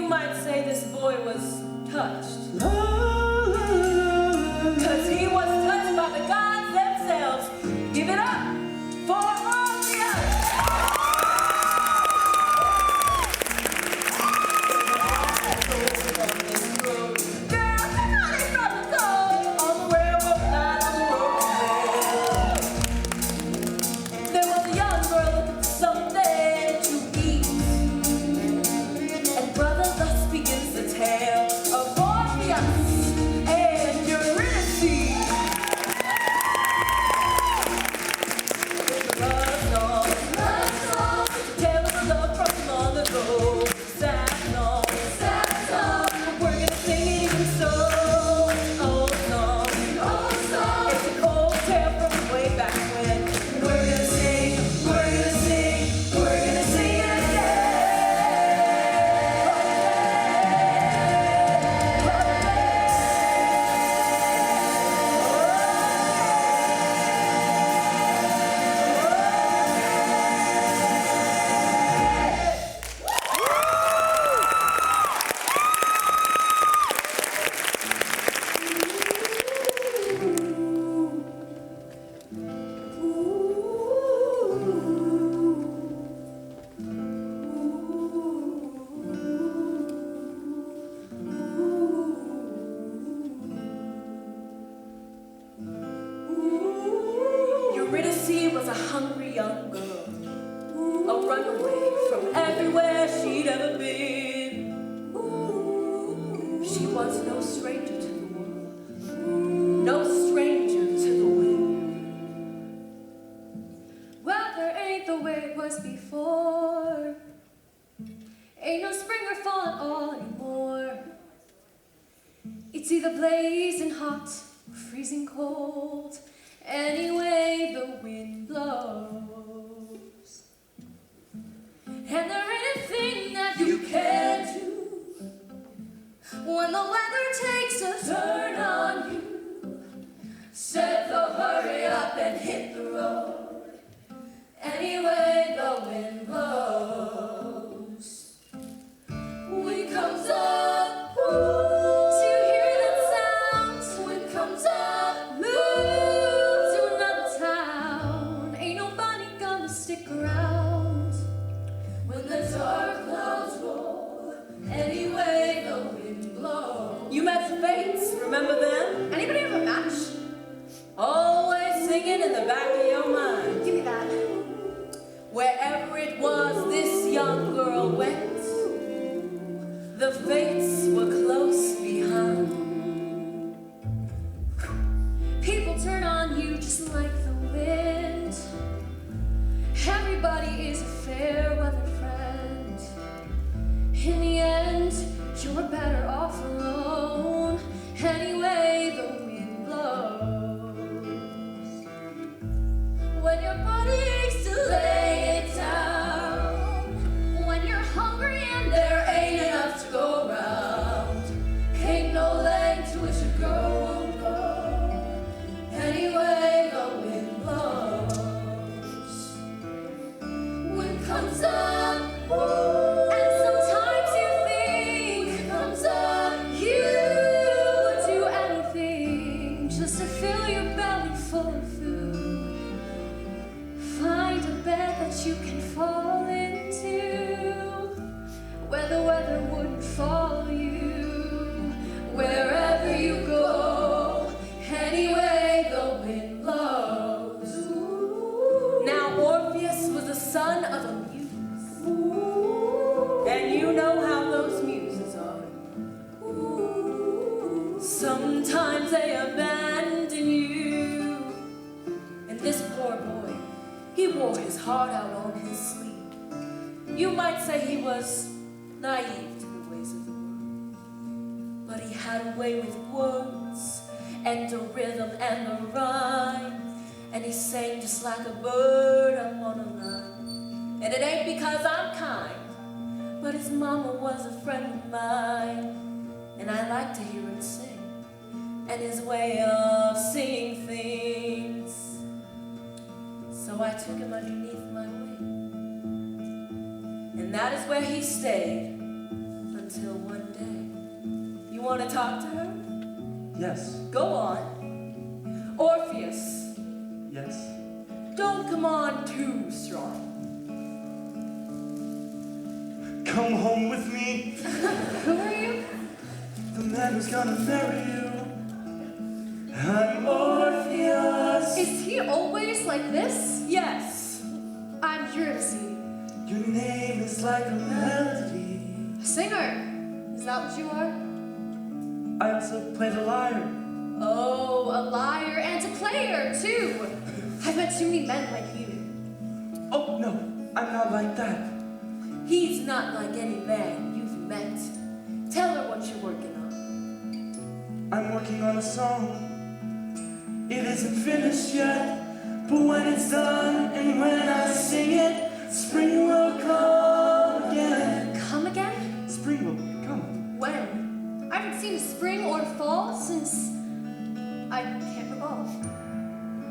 might say this boy was touched. 'Cause he was touched by the gods themselves. Give it up for Orpheus! Eurydice was a hungry young girl, a runaway from everywhere she'd ever been. She was no stranger to the world, no stranger to the wind. Weather ain't the way it was before. Ain't no spring or fall at all anymore. It's either blazing hot or freezing cold. Anyway, the wind blows. And there ain't a thing that you can do when the weather takes a turn on you. Said they'll hurry up and hit the road. Anyway, the wind blows. Wind comes up, ooh. You met the Fates, remember them? Anybody have a match? Always singing in the back of your mind. Give me that. Wherever it was this young girl went, the Fates were close behind. People turn on you just like the wind. Everybody is a fair weather friend. In the end, you're better off alone. Anyway, the wind blows. When your body aches to lay it down. When you're hungry and there ain't enough to go around. Ain't no length to which a girl won't go. Anyway, the wind blows. Wind comes up, woo. You can fall into where the weather wouldn't follow you, wherever you go. Anyway, the wind blows. Now Orpheus was the son of a muse, and you know how those muses are. Sometimes they abandon you, and this poor boy, he wore his heart out on his sleeve. You might say he was naive to the ways of the world, but he had a way with words and the rhythm and the rhyme, and he sang just like a bird up on a line. And it ain't because I'm kind, but his mama was a friend of mine, and I like to hear him sing, and his way of singing things. So I took him underneath my wing, and that is where he stayed until until one day. You want to talk to her? Yes. Go on. Orpheus, Yes. don't come on too strong. Come home with me. Who are you? The man who's gonna marry you. I'm Orpheus. Is he always like this? Yes. I'm here to see. Your name is like a melody. A singer. Is that what you are? I also play the lyre. Oh, a liar and a player, too. I've met too many men like you. Oh, no, I'm not like that. He's not like any man you've met. Tell her what you're working on. I'm working on a song. It isn't finished yet, but when it's done and when I sing it, spring will come again. Come again? Spring will come. When? I haven't seen spring or fall since I can't recall.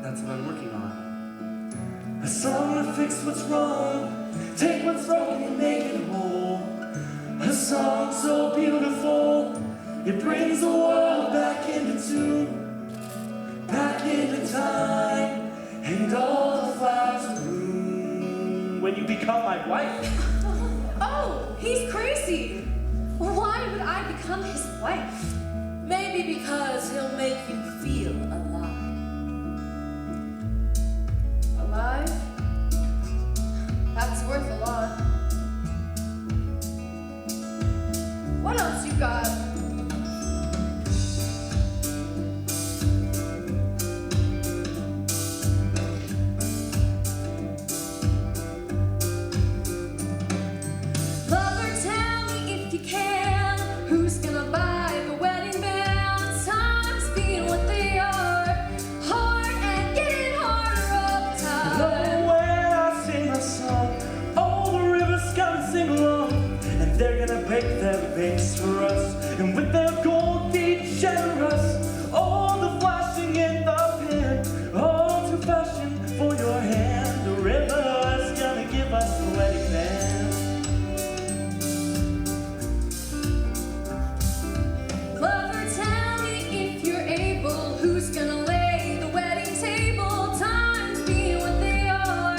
That's what I'm working on. A song to fix what's wrong, take what's broken and make it whole. A song so beautiful, it brings the world back into tune, back into time, and all the flowers bloom. When you become my wife. Oh, he's crazy. Why would I become his wife? Maybe because he'll make you feel alive. Alive? That's worth a lot. What else you got? Lover, tell me if you can, who's gonna buy the wedding band? Times being what they are, hard and getting harder all the time. When I sing my song, all the rivers come and sing along, and they're gonna break their backs for us, and with their gold feet generous, all the flashing in the pan, all to fashion for your hand. The river's gonna give us the wedding band. Lover, tell me if you're able, who's gonna lay the wedding table? Times being what they are,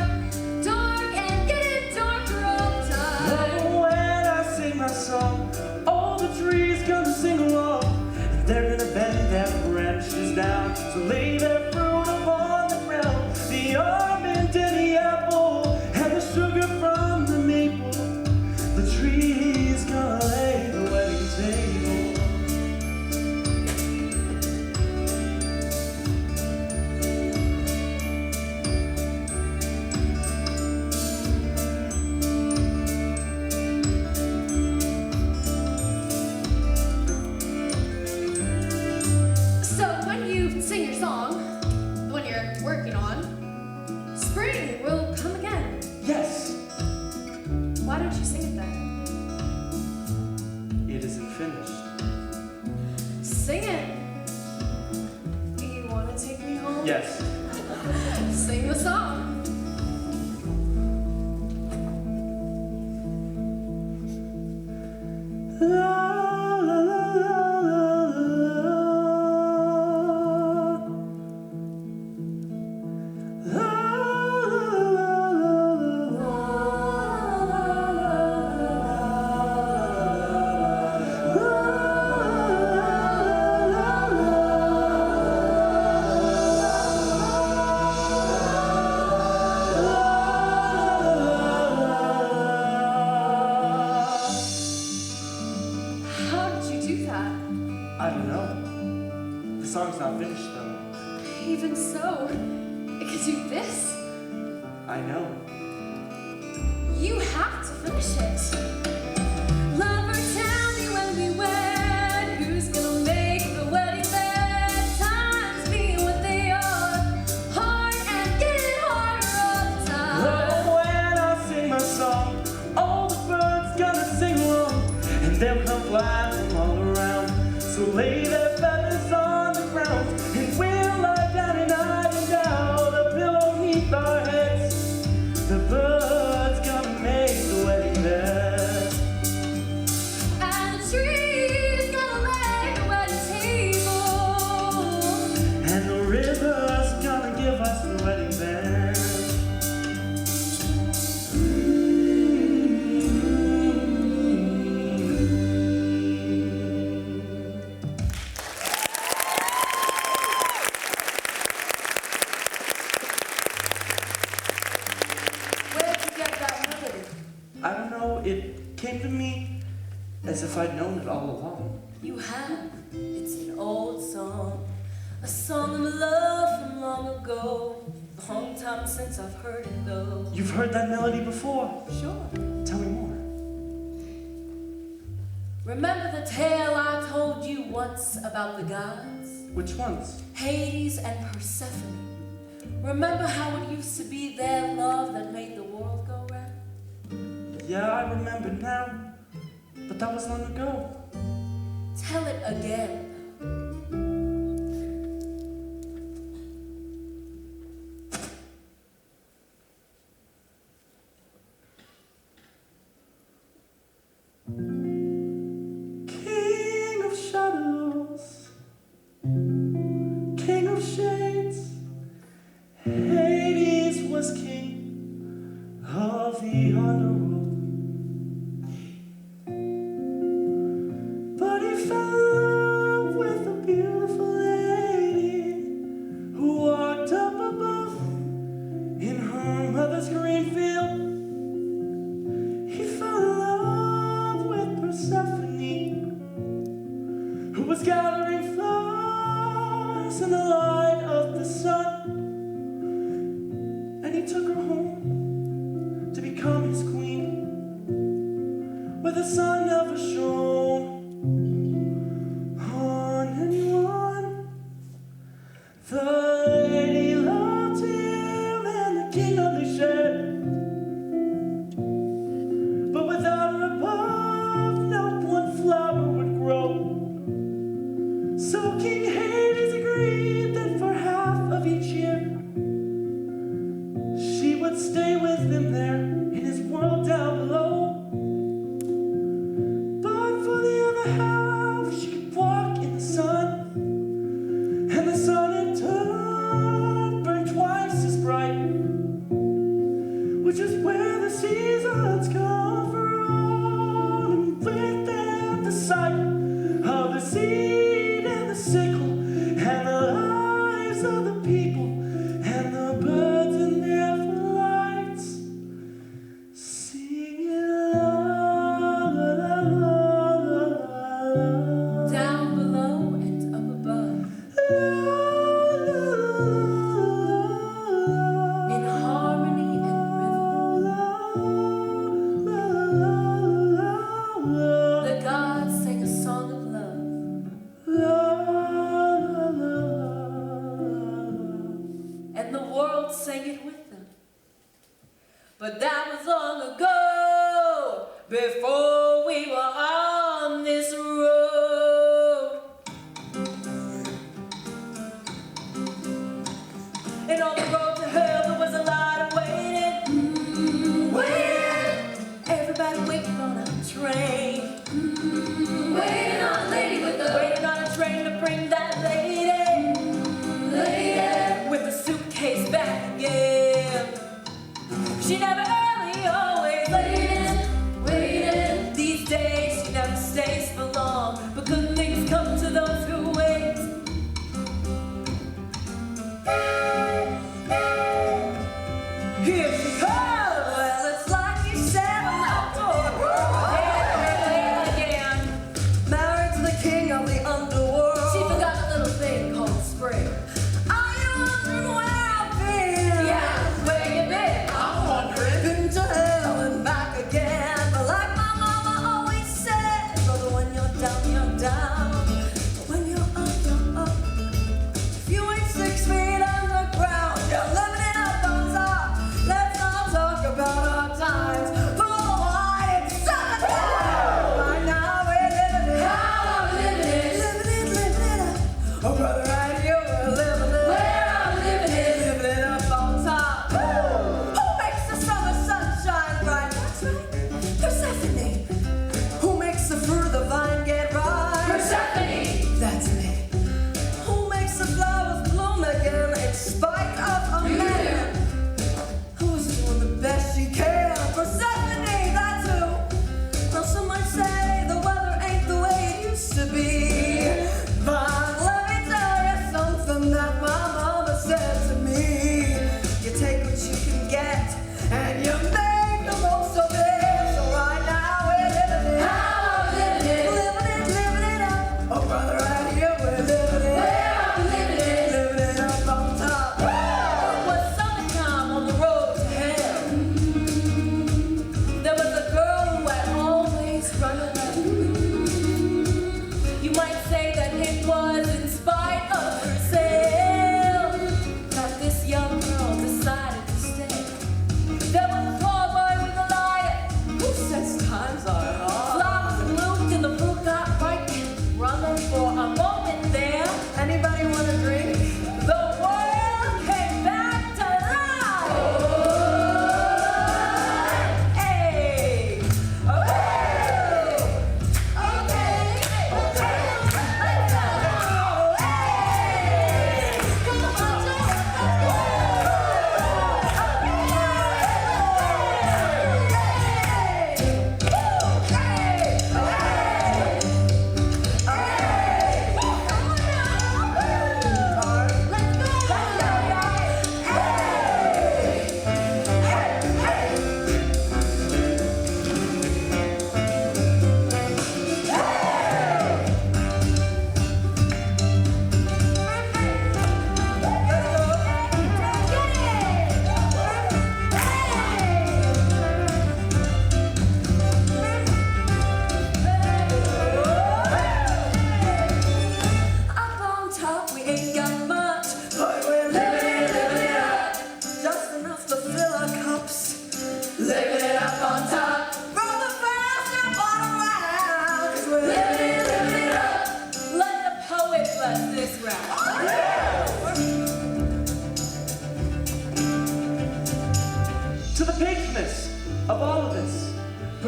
dark and getting darker all the time. When I sing my song, all the trees gonna sing along, and they're gonna bend their branches down to lay their fruit upon the ground. The almond and the apple and the sugar from the maple. The trees gonna lay the wedding table. So when you sing your song, the one you're working on, spring will come again. Yes, Why don't you sing it then? it isn't finished. Sing it. You wanna take me home? Yes. Sing the song. La la la la la la. How did you do that? I don't know. The song's not finished though. Even so, it could do this. I know. You have to finish it. Lover, tell me when we wed, who's gonna make the wedding bed? Times being what they are, hard and getting harder all the time. Oh, when I sing my song, all the birds gonna sing along, and they'll come flying from all around. So lay their feathers on the ground, and we'll lie down and iron down a pillow beneath our heads. The birds gonna make the wedding bed. And the me as if I'd known it all along. You have. It's an old song, a song of love from long ago. A long time since I've heard it though. You've heard that melody before. Sure. Tell me more. Remember the tale I told you once about the gods? Which ones? Hades and Persephone. Remember how it used to be their love that made the world go round? Yeah, I remember now, but that was long ago. Tell it again. King of shadows, king of shades, Hades was king of the underworld. But he fell in love with a beautiful lady who walked up above in her mother's green field. He fell in love with Persephone, who was gathering flowers in the light of the sun. And he took her home to become his queen, where the sun never shone on anyone. The lady loved him and the king only shared, but without her above, not one flower would grow. So King Hades agreed that for half of each year, she would stay with him there in his world down below. But for the other half, she could walk in the sun, and the sun in turn burned twice as bright, which is where the seasons come from. And with them the sight of the seed and the sickle, and the lives of the people, and the birds in their flights, singing la la la la la la. Down below and up above. In harmony and rhythm. The gods sang a song of love. And the world sang it with them. But that was long ago, before we were on this road. And on the road to hell there was a lot of waiting. Waiting. Everybody waiting on a train. Waiting on a lady with a... Waiting on a train to bring that lady. Lady. With the suitcase back again. She never early, always waiting. Waiting. These days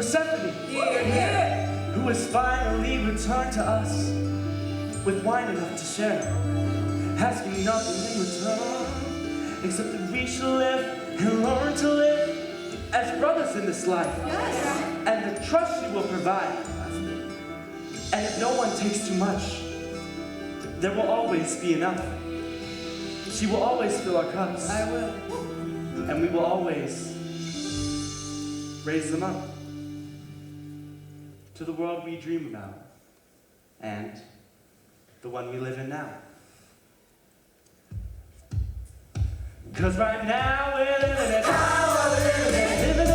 Persephone, Here, here. who has finally returned to us with wine enough to share, asking nothing in return except that we shall live and learn to live as brothers in this life. Yes. And the trust she will provide. And if no one takes too much, there will always be enough. She will always fill our cups. I will. And we will always raise them up to the world we dream about and the one we live in now. 'Cause right now we're living it. How are we living it? Living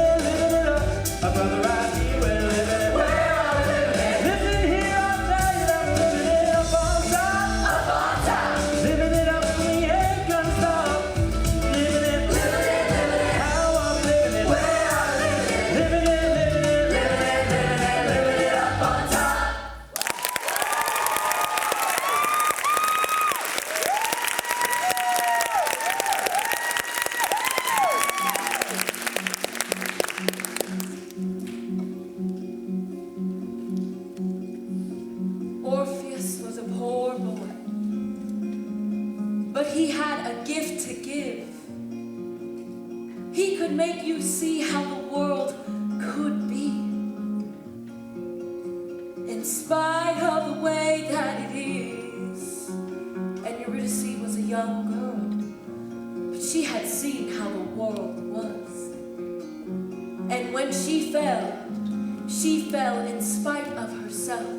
it up. My brother right here, we're living it. Where are we living it? Living here, I'll tell you that we're living it up on top. Up on top. Living it up and we ain't gonna stop. Living it. How are we living it? Where are we living it? Living it up on top. Orpheus was a poor boy, but he had a gift to give. He could make you see how the world could be, in spite of the way that it is. And Eurydice was a young girl, but she had seen how the world was. And when she fell in spite of herself,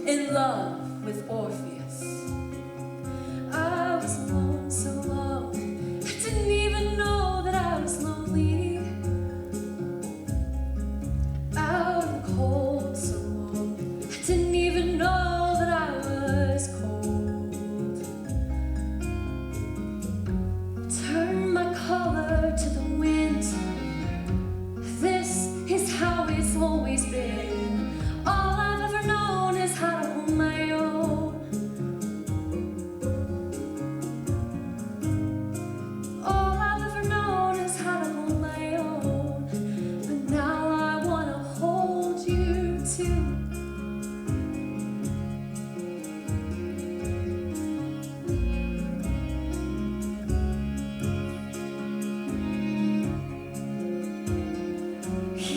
in love with Orpheus. I was alone so long, I didn't even know that I was lonely. Out in the cold so long, I didn't even know that I was cold. Turn my collar to the wind. This is how it's always been. All I've ever known is how to hold my own. All I've ever known is how to hold my own. But now I wanna hold you too.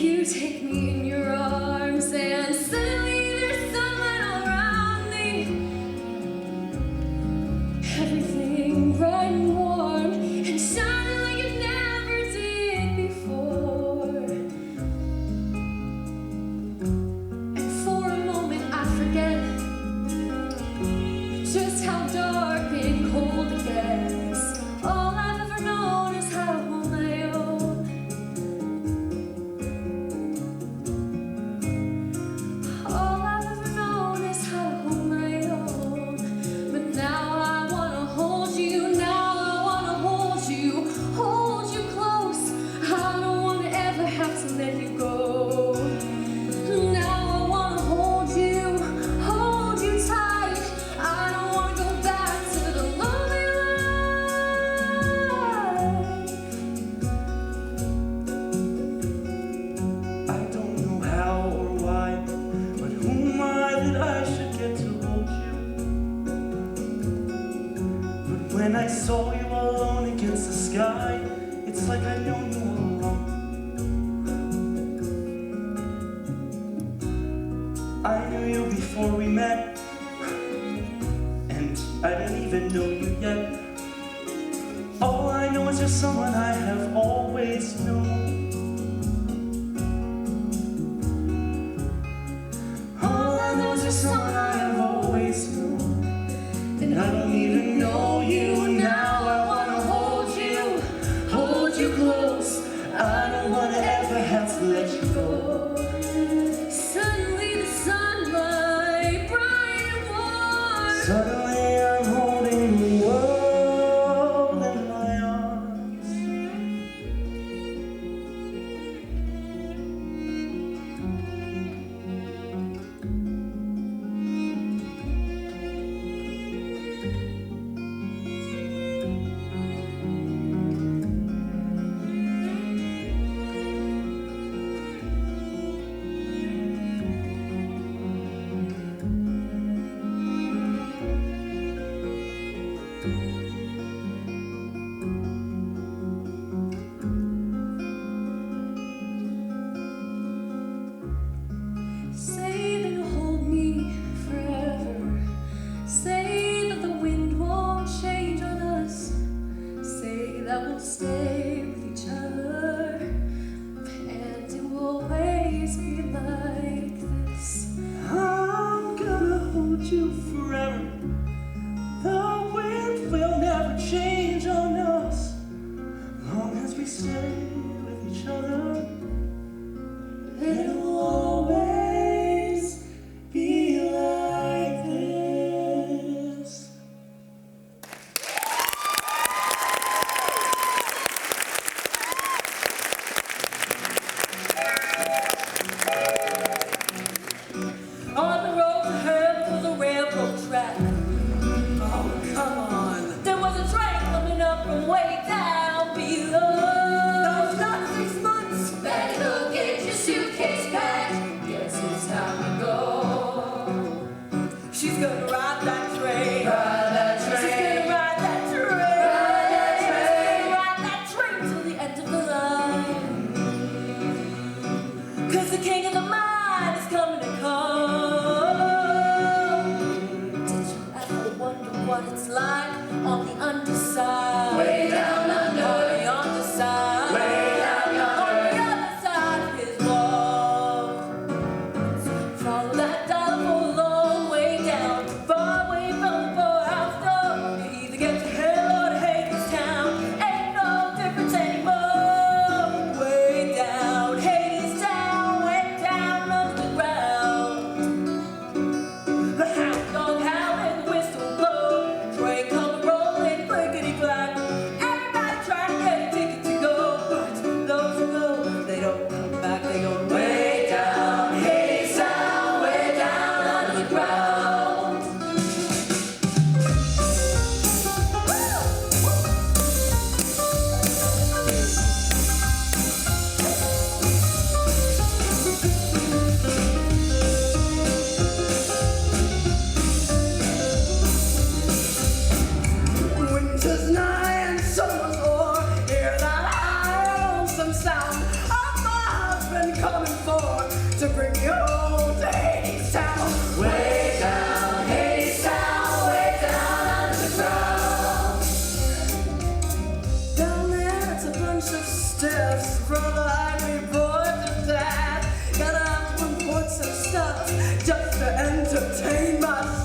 You take me in your arms and suddenly there's sunlight all around me. Everything bright and warm and shining like it never did before. And for a moment I forget just how dark and cold it gets. All I've ever known is how to hold my own. All I've ever known is how to hold my own. But now I wanna hold you, now I wanna hold you close. I don't wanna ever have to let you go. Now I wanna hold you tight. I don't wanna go back to the lonely life. I don't know how or why, but who am I that I should get to hold you? But when I saw you alone against the sky, it's like I know you all along. I knew you before we met, and I didn't even know you yet. All I know is you're someone I have always known. All I know is you're someone I have always known. And I don't even know you now. I wanna hold you close. I don't wanna ever have to let you go. Suddenly the sunlight bright and warm. Suddenly I'm holding the world in my arms.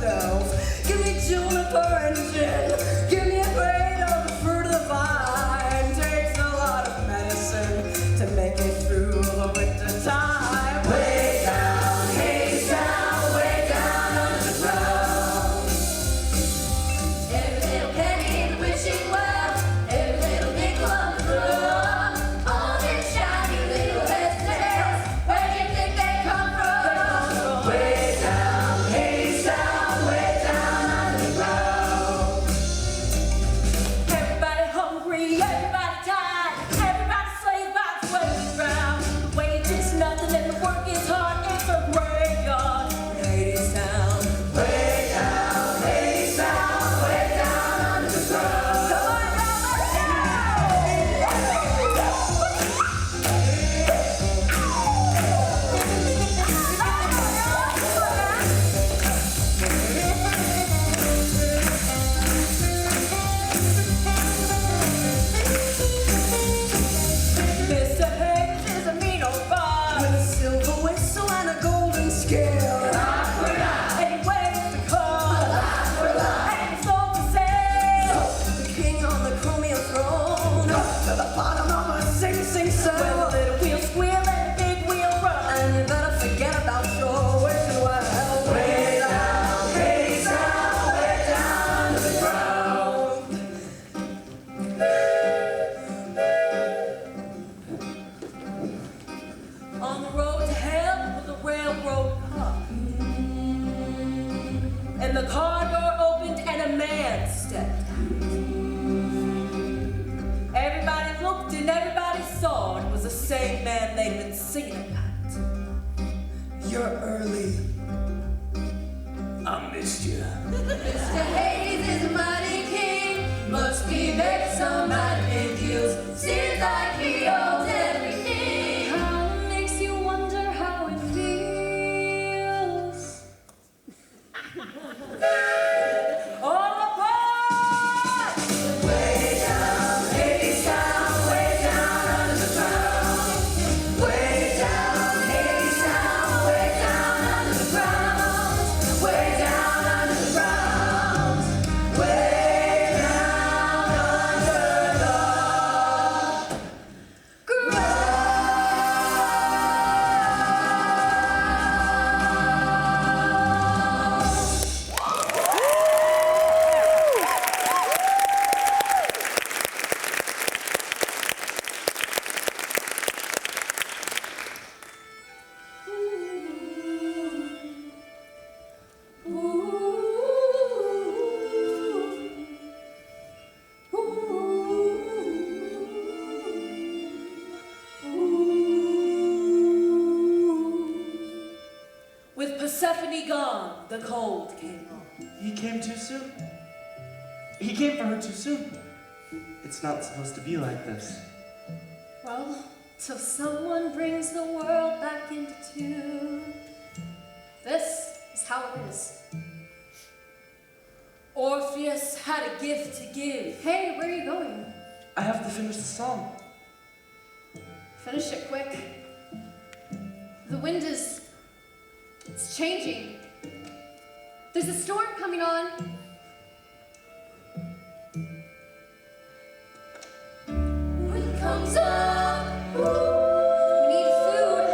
stove. Give me juniper and gin. Give me a plate of the fruit of the vine. Takes a lot of medicine to make it through the winter time. Way down, Hadestown, way down underground. Every little penny in the wishing well, every little nickel on the drum, all them shiny little heads and tails, where do you think they come from? Way down, Hadestown, way down underground. Everybody hungry, everybody tired, everybody slaved by the sweating ground. The wage is nothing and the work is hard. It's a graveyard in Hadestown. Way down, Hadestown, way down underground. Come on, y'all, let's go! Mr. Hayes is a mean old boss. With a silver whistle and a golden scale. And he waits to call. And he's sold for sale. The king on the chromium throne. To the bottom of a Sing Sing When the cell. little wheel squeal and the big wheel run. And you better forget about your wishing well. Way down, Hadestown, way down to the ground. On the road to hell was a railroad car. And the car door opened and a man stepped out. Everybody looked and everybody saw it was the same man they'd been singing about. You're early. I missed you. Mr. Hades is a mighty king, must be made some mighty big deals. Seems like he owns everything. How it makes you wonder how it feels. All aboard! Way down, Hadestown, way down under the ground. Way down, Hadestown, way down under the ground. Way down under the ground. Way down under the With Persephone gone, the cold came on. He came too soon. He came for her too soon. It's not supposed to be like this. Well, till someone brings the world back into tune. This is how it is. Orpheus had a gift to give. Hey, where are you going? I have to finish the song. Finish it quick. The wind is... it's changing. There's a storm coming on. Wind comes up. We need food.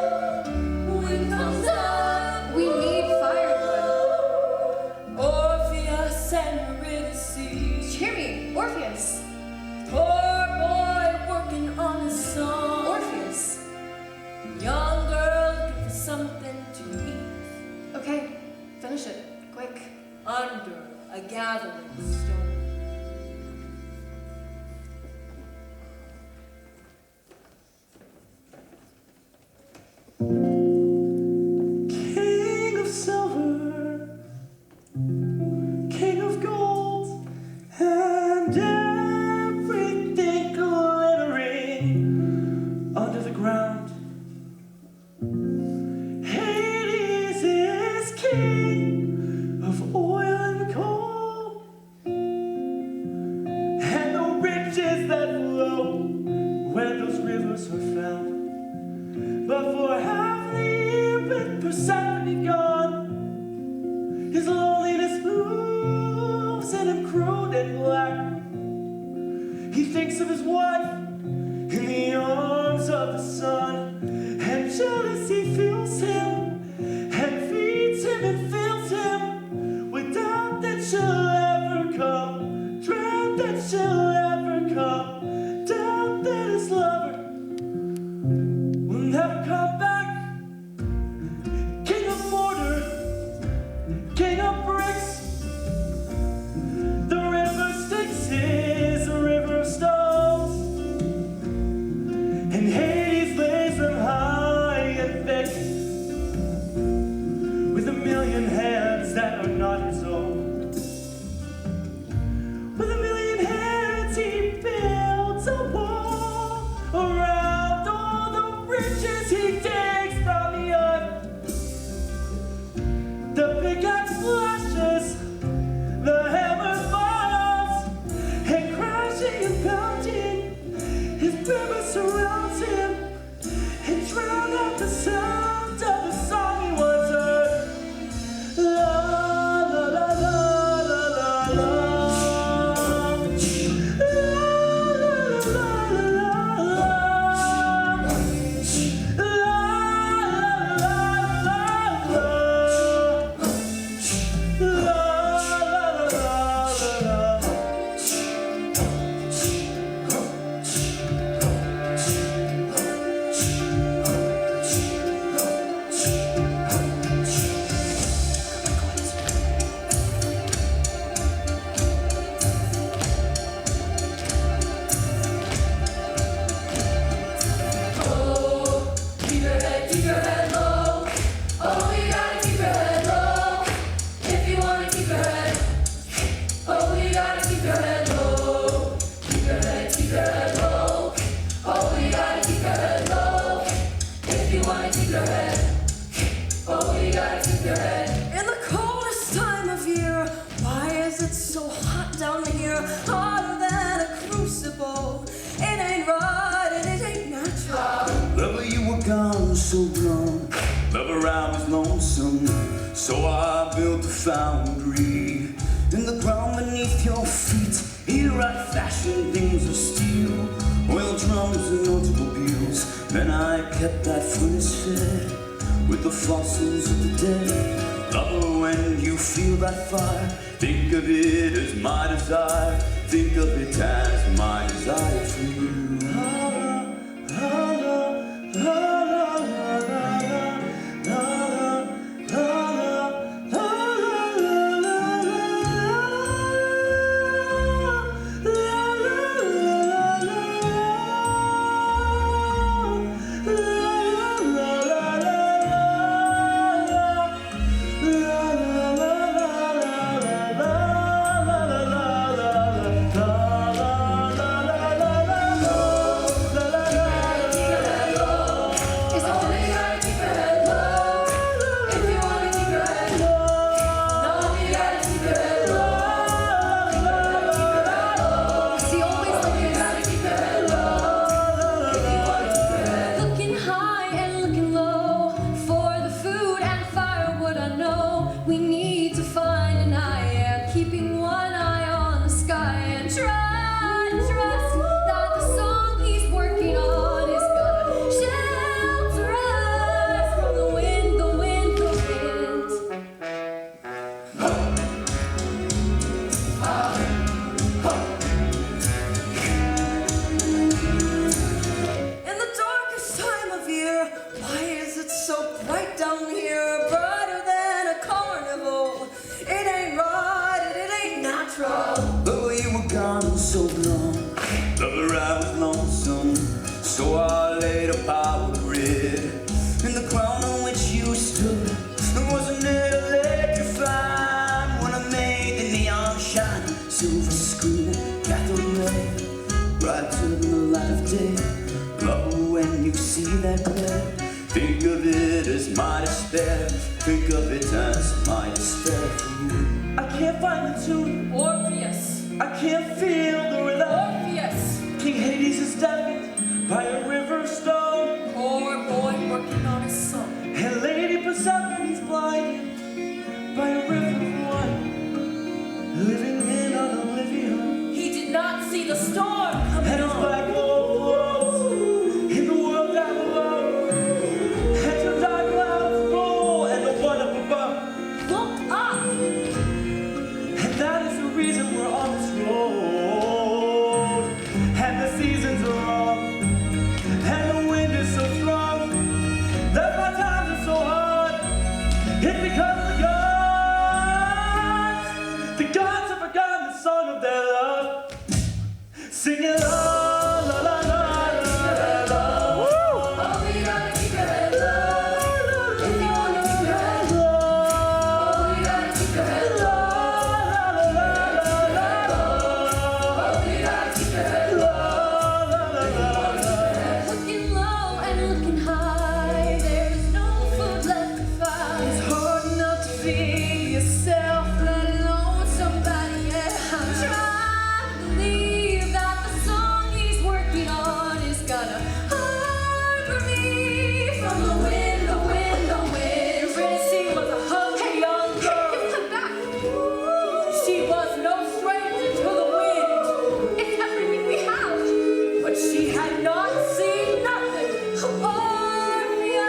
Wind comes up. We need firewood. Orpheus and Eurydice. Hear me, Orpheus. Poor boy working on his song. Orpheus. Young girl looking for something to eat. Okay, finish it, quick. Under a gathering storm. King of silver, king of gold, and everything glittering under the ground. Hades is king of oil and coal, and black. He thinks of his wife in the arms of the sun, and jealousy fills him and feeds him and fills him with doubt that she'll ever come, dread that she'll ever come, doubt that his lover will never come back. King of mortar, king of bricks, the river Styx is a river of stones, and Hades lays them high and thick with a million hands that are not his own. With a million hands he builds a wall around all the riches he digs from the earth. The pickaxe flashes, the hammer falls, and crashing and pounding, his river surrounds him and drowns out the sound of the song he once heard. La la la la la la la. La la la la la la. La la la la la. Keep your head low. Oh, you gotta keep your head low. If you wanna keep your head. Oh, you gotta keep your head low. Keep your head low. Oh, you gotta keep your head low. If you wanna keep your head. Oh, you gotta keep your head. In the coldest time of year, why is it so hot down here? Hotter than a crucible. It ain't right and it ain't natural. Lover, you were gone so long. Lover, I was lonesome, so I built a foundry in the ground beneath your feet. Here I fashioned things of steel, oil drums and automobiles. Then I kept that furnace fed with the fossils of the dead. Lover, when you feel that fire, think of it as my desire. Think of it as my desire for you. So long, lover, I was lonesome, so I laid a power grid in the ground on which you stood. Wasn't it electrified when I made the neon shine? Silver screen, cathode ray, brighter than the light of day. Lover, when you see that glare, think of it as my despair. Think of it as my despair for you. I can't find the tune. Orpheus. I can't feel the rhythm. Orpheus. King Hades is deafened by a river of stone. Poor boy working on his song. And Lady Persephone's blinded by a river of wine, living in an oblivion. storm coming and it's on. black holes in the world down below, and your dark clouds roll, and the one up above. Look up. And that is the reason we're on this road. And the seasons are wrong, and the wind is so strong, that my times are so hard. It's because the gods have forgotten the song of their love. Singing la la la la la la. Oh, you gotta keep your head low. If you wanna keep your head low. Oh, you gotta keep your head low. Oh, you gotta keep your head low. Looking low and looking high, there's no food left to find. It's hard enough to feed yourself, let alone somebody else. I'm trying to believe that the song he's working on is gonna harbor me from the wind, the wind, the wind. Tracy was a hungry young girl. Come back. She was no stranger to the wind, It's everything we have. but she had not seen nothing. Orpheus!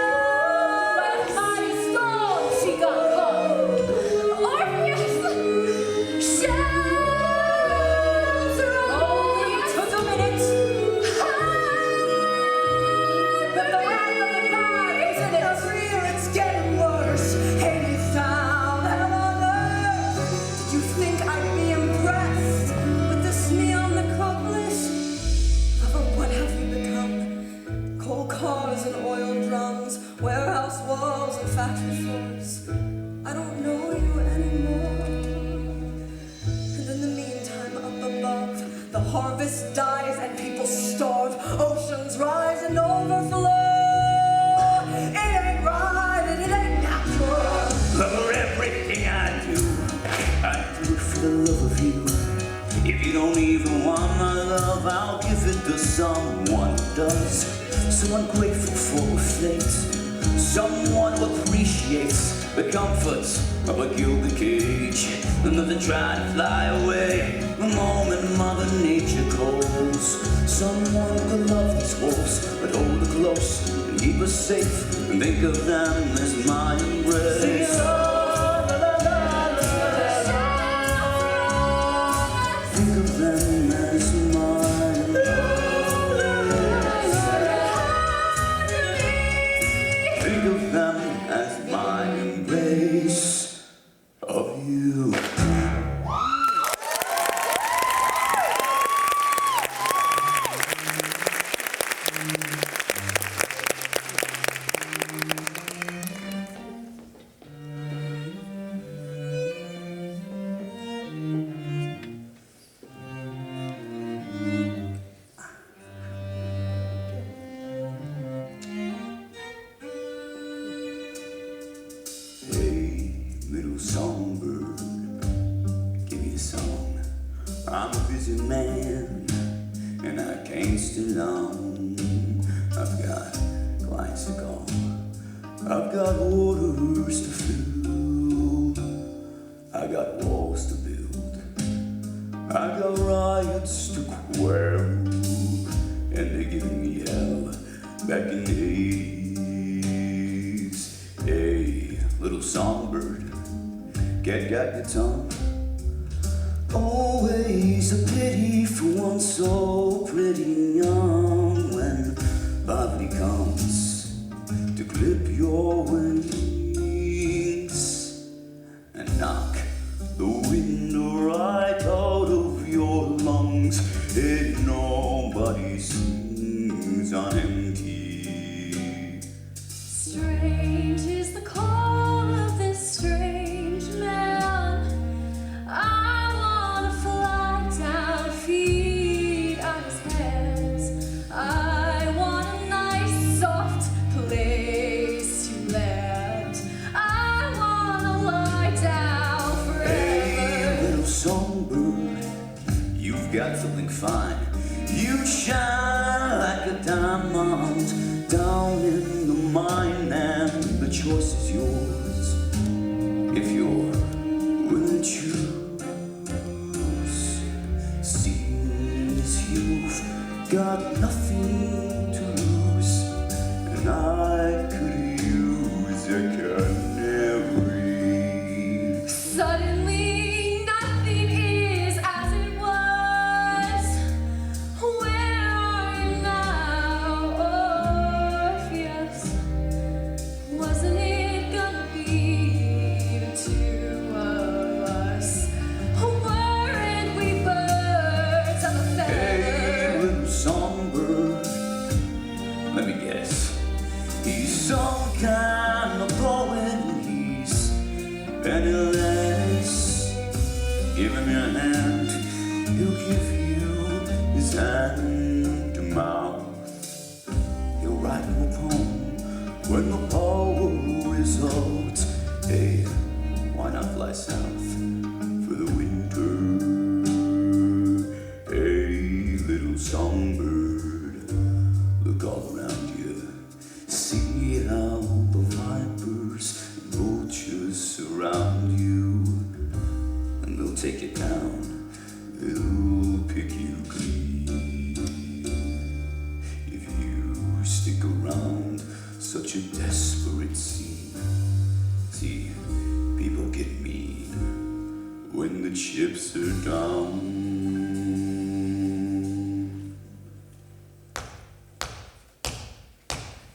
By the mighty storm, she got caught. Orpheus! Shelter Only took a minute, but the wrath of the gods is in it. It's getting worse. Ain't it found hell on earth? Did you think I'd be impressed with this neon necropolis? Oh, what have you become? Coal cars and oil drums, warehouse walls and factory floors. I don't know you anymore. And in the meantime, up above, the harvest dies and people starve. Oceans rise and overflow. It ain't right and it ain't natural. For everything I do it for the love of you. If you don't even want my love, I'll give it to someone who does. Someone grateful for a fate, someone who appreciates the comforts of a gilded cage, and doesn't try to fly away the moment Mother Nature calls. Someone who can love these wolves, but hold her close and keep her safe, and think of them as my embrace. Think of them as mine. Think of them as my embrace of you. Hey, little songbird, give me a song. I'm a busy man, and I can't stay long. I've got clients to call, I've got orders to fill, I got walls to build, I got riots to quell, and they're giving me hell back in the 80s. Hey, little songbird, cat got your tongue. Always a pity for one so pretty and young, when poverty comes to clip your wings and knock the wind right out of your lungs. And nobody sings on empty. Strange is the call of this strange man. I wanna fly down, feed on his hands. I want a nice soft place to land. I wanna lie down Hey, forever. little songbird, you've got something fine. You shine like a diamond down in the mine, and the choice is yours if you're willing to choose. Seems you got nothing to lose, and I could use a canary. Suddenly, nothing is as it was. Where are you now, Orpheus? Wasn't it gonna be the two of us? Weren't we birds of a feather? Hey, little songbird, let me guess. He's some kind of poet. He's penniless. Give him your hand, he'll give you his hand to mouth. He'll write you a poem when the power is out. Hey, why not fly south for the winter? Hey, little songbird, look all around you. See how the vipers and vultures surround you, and they'll take you down. They'll pick you clean if you stick around such a desperate scene. See, people get mean when the chips are down.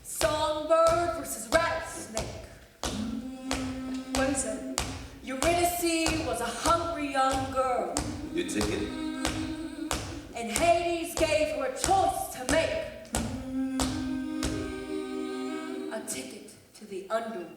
Songbird versus rattlesnake. What is it? Eurydice was a hungry young girl, Your ticket. and Hades gave her a choice to make. A ticket to the underworld.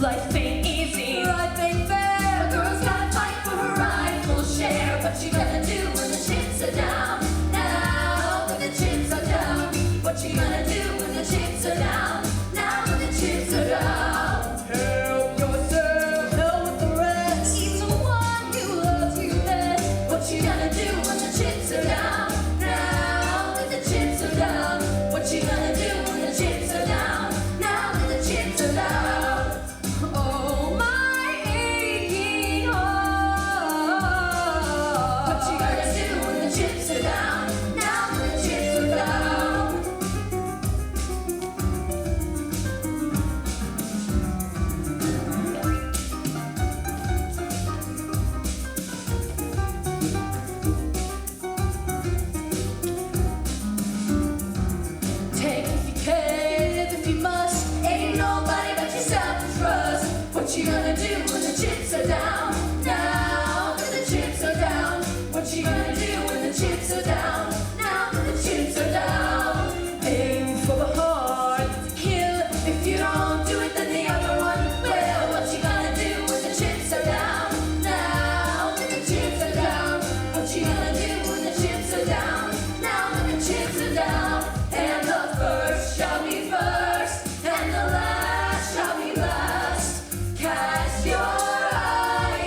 Life ain't easy. Life ain't fair. A girl's gotta fight for her rightful share. What you gonna do when the chips are down? Now when the chips are down. What you gonna do when the chips are down? Now when the chips are down. Help yourself, hell with the rest. He's the one who loves you best. What you gonna do when the chips are down? Now when the chips are down. What you gonna do when the chips are down? Now when the chips are down. Oh my aching heart. What you gonna do when the chips are down? Now when the chips are down. Take if you can, live if you must. Ain't nobody but yourself to trust. What you gonna do when the chips are down? Now when the chips are down. What you gonna do when the chips are down? Now when the chips are down. Aim for the heart. Kill if you don't do it, then the other one will. What you gonna do when the chips are down? Now when the chips are down. What you gonna do when the chips are down? Now when the chips are down. And the first shall be first, and the last shall be last. Cast your eye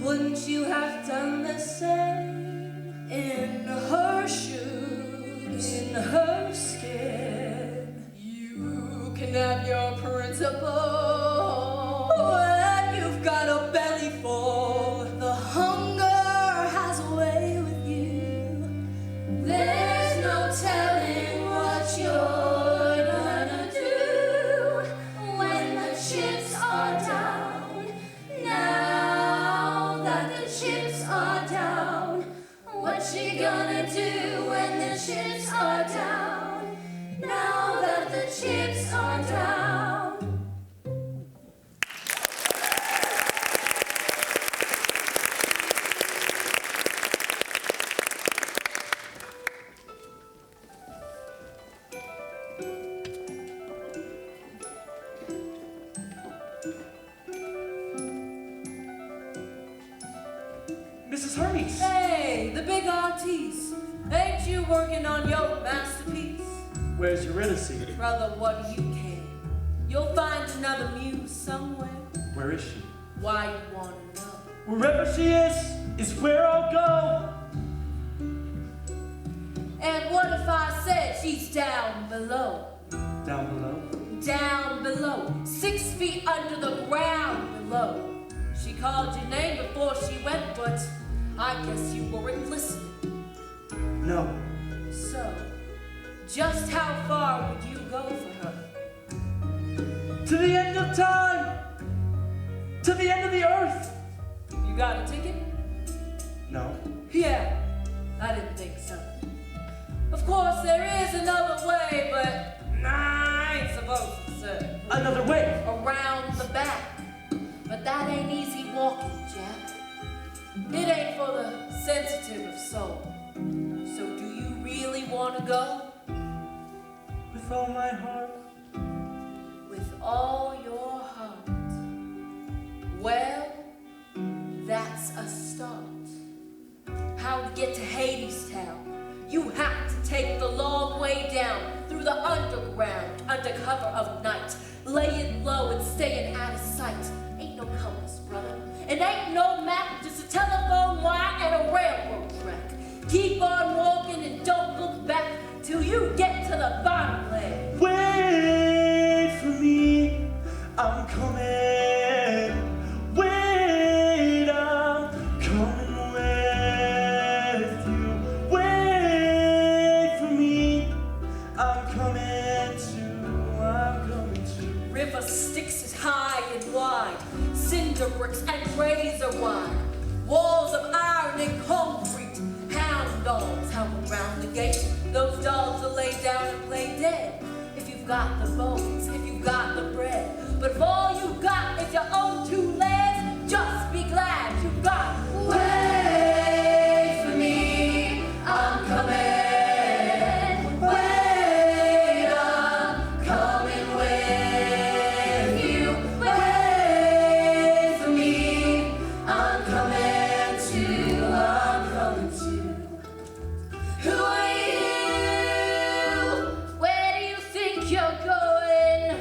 Wouldn't you have done the same? In her shoes, in her skin, You can have your principles when you've got a belly full. the hunger has a way with you. There's no telling what you're gonna do when the chips are down. Now that the chips are down, what's she gonna do when the chips are down? Now that the chips are down. Mrs. Hermes! Hey, the big artiste, ain't you working on your masterpiece? Where's Eurydice? Brother, what do you care? You'll find another muse somewhere. Where is she? Why you wanna know? Wherever she is where I'll go. And what if I said she's down below? Down below? Down below, 6 feet under the ground below. She called your name before she went, but I guess you weren't listening. No. So, just how far would you go for her? To the end of time! To the end of the earth! You got a ticket? No. Yeah, I didn't think so. Of course, there is another way, but I ain't supposed to say. Another way! Around the back. But that ain't easy walking, Jack. It ain't for the sensitive of soul. So do you really want to go? With all my heart. With all your heart. Well, that's a start. How to get to HADESTOWN? You have to take the long way down through the underground, under cover of night. Lay it low and staying out of sight. Ain't no compass, brother. It ain't no map, just a telephone wire and a railroad track. Keep on walking and don't look back till you get to the bottom land. Wait for me, I'm coming. Wait, I'm coming with you. Wait for me, I'm coming too. River Styx is high and wide, cinder bricks and razor wide, walls of iron and concrete, hound dogs hound around the gate. Those dogs will lay down and play dead if you've got the bones, if you've got the bread. But if all you got is your own 2 legs, just be glad you got. Wait for me, I'm coming. Wait, I'm coming with you. Wait for me, I'm coming too. I'm coming too. Who are you? Where do you think you're going?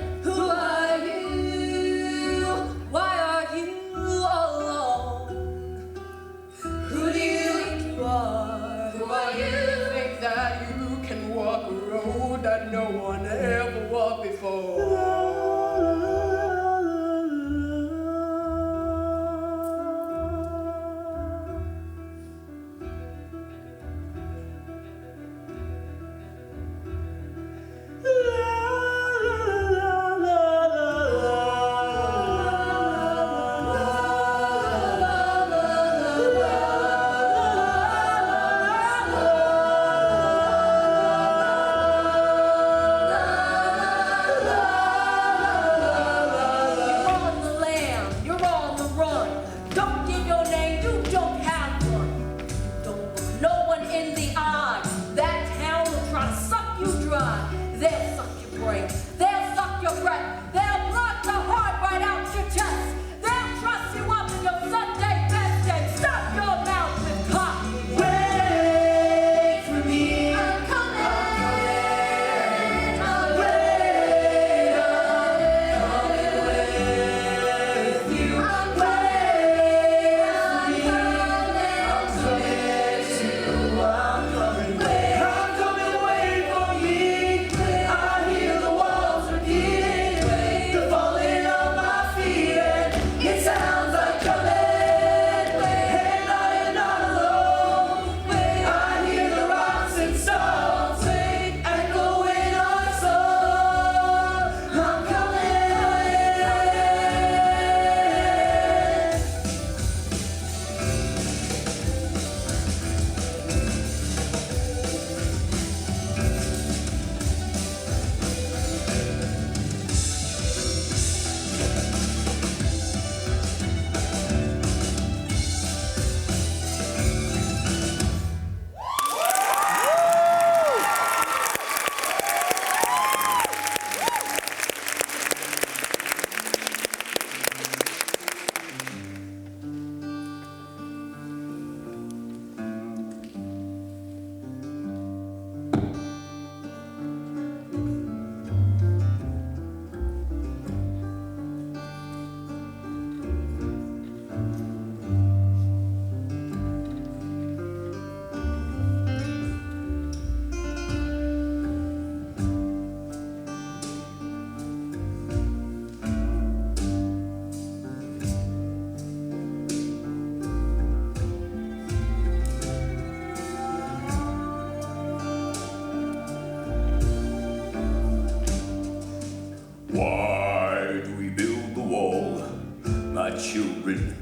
children,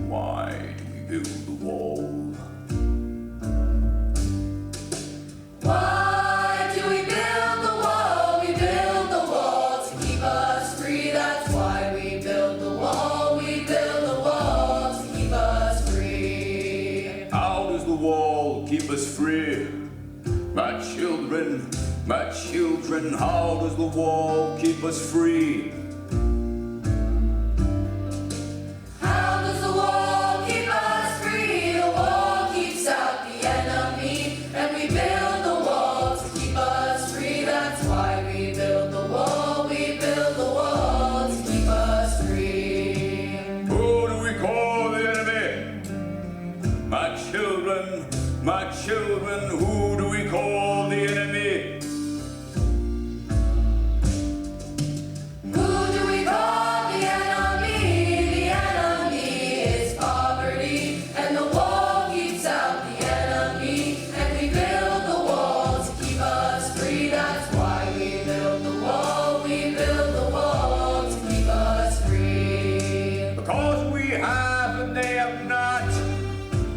why do we build the wall? Why do we build the wall? We build the wall to keep us free. That's why we build the wall. We build the wall to keep us free. How does the wall keep us free? My children, how does the wall keep us free? How does the wall keep us free? The wall keeps out the enemy, and we build the wall to keep us free. That's why we build the wall. We build the wall to keep us free. Who do we call the enemy? My children, who do we call the enemy? Who do we call the enemy? The enemy is poverty, and the wall keeps out the enemy, and we build the wall to keep us free. That's why we build the wall. We build the wall to keep us free. Because we have and they have not.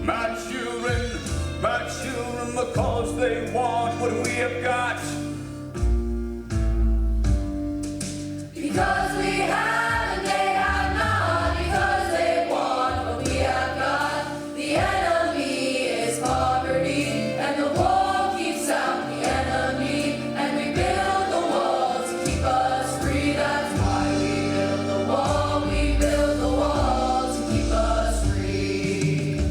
My children, because they want what we have got. Because we have and they have not. Because they want what we have got. The enemy is poverty, and the wall keeps out the enemy, and we build the wall to keep us free. That's why we build the wall. We build the wall to keep us free.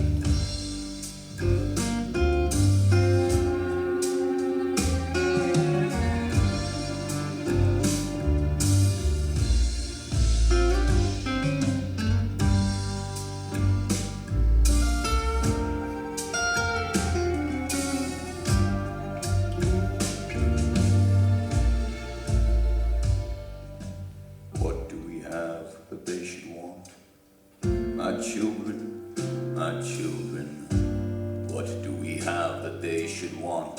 What do we have that they should want? My children, what do we have that they should want?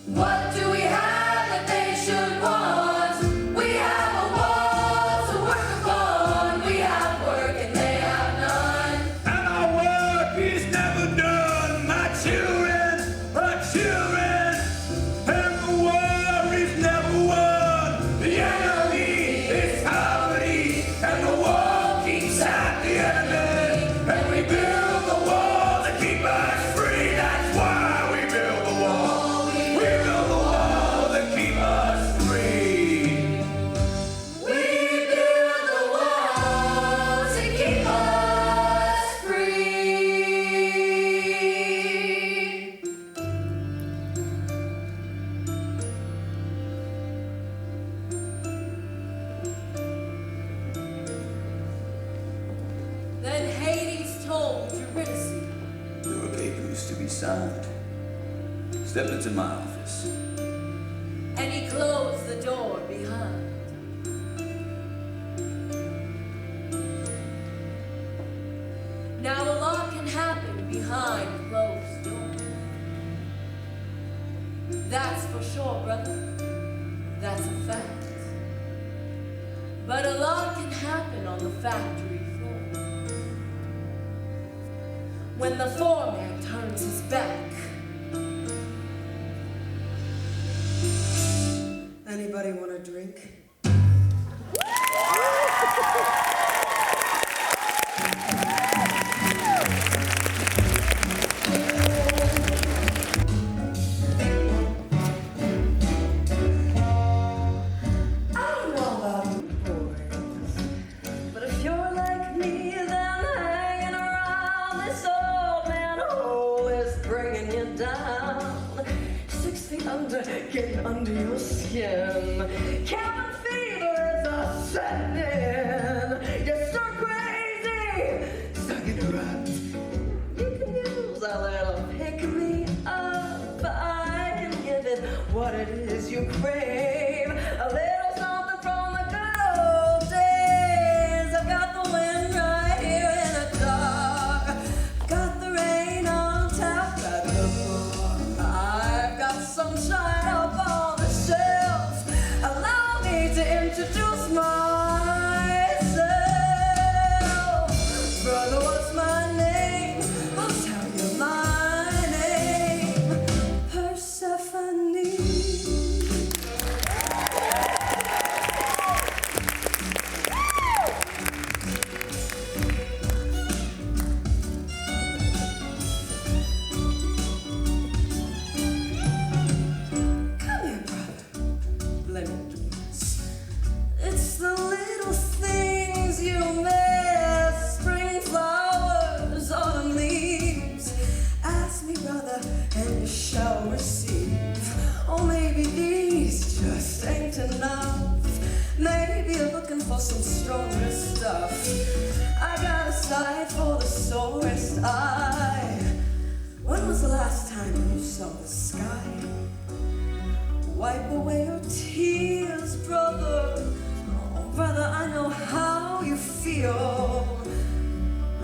What do we have that they should want? We have a wall to work upon. We have work and they have none. And our work is never done, my children, and the war is never won. The enemy is poverty, and the wall keeps out the enemy, and we build the wall to keep us free. That's why we build the wall. We build the wall to keep us free. We build the wall to keep us free. Then Hades told Eurydice, There are papers to be signed. Step into my office. and he closed the door behind. Now a lot can happen behind a closed door. That's for sure, brother. That's a fact. But a lot can happen on the factory floor. When the foreman turns his back. Anybody want a drink? But if you're like me, then hanging around this old man hole is bringing you down. 6 feet under, getting under your skin. Cabin fever is a setting in. You're so crazy, stuck in a rut. You can use a little pick me up. I can give it what it is you crave. A little something from the good old days. I've got the wind right here in the dark. Got the rain on top at the bar. I've got sunshine up on the shelf. Allow me to introduce myself. for some stronger stuff. I got a sight for the sorest eye. When was the last time you saw the sky? Wipe away your tears, brother. Oh, brother, I know how you feel.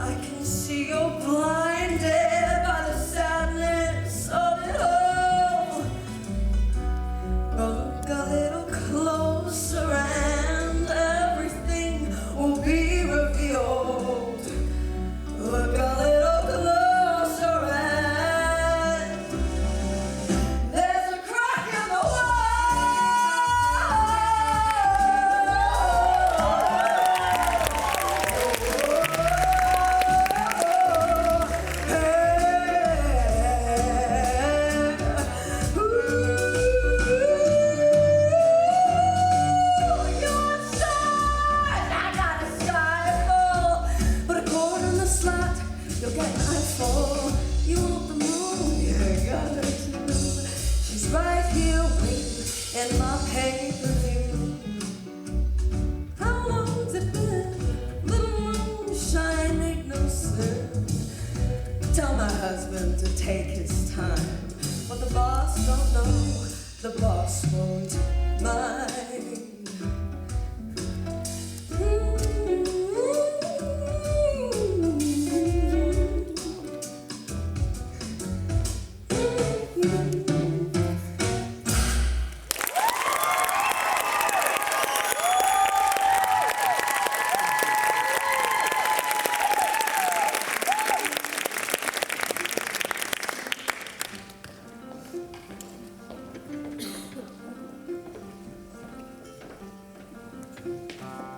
I can see you're blinded by the sadness of it all. Look a little closer and everything will be revealed. Look a little closer and there's a crack in the wall. You want the moon? Yeah, got her too. She's right here waiting in my pay-per-view. How long's it been? Little moonshine ain't no sin. Tell my husband to take his time, but the boss don't know. The boss won't mind.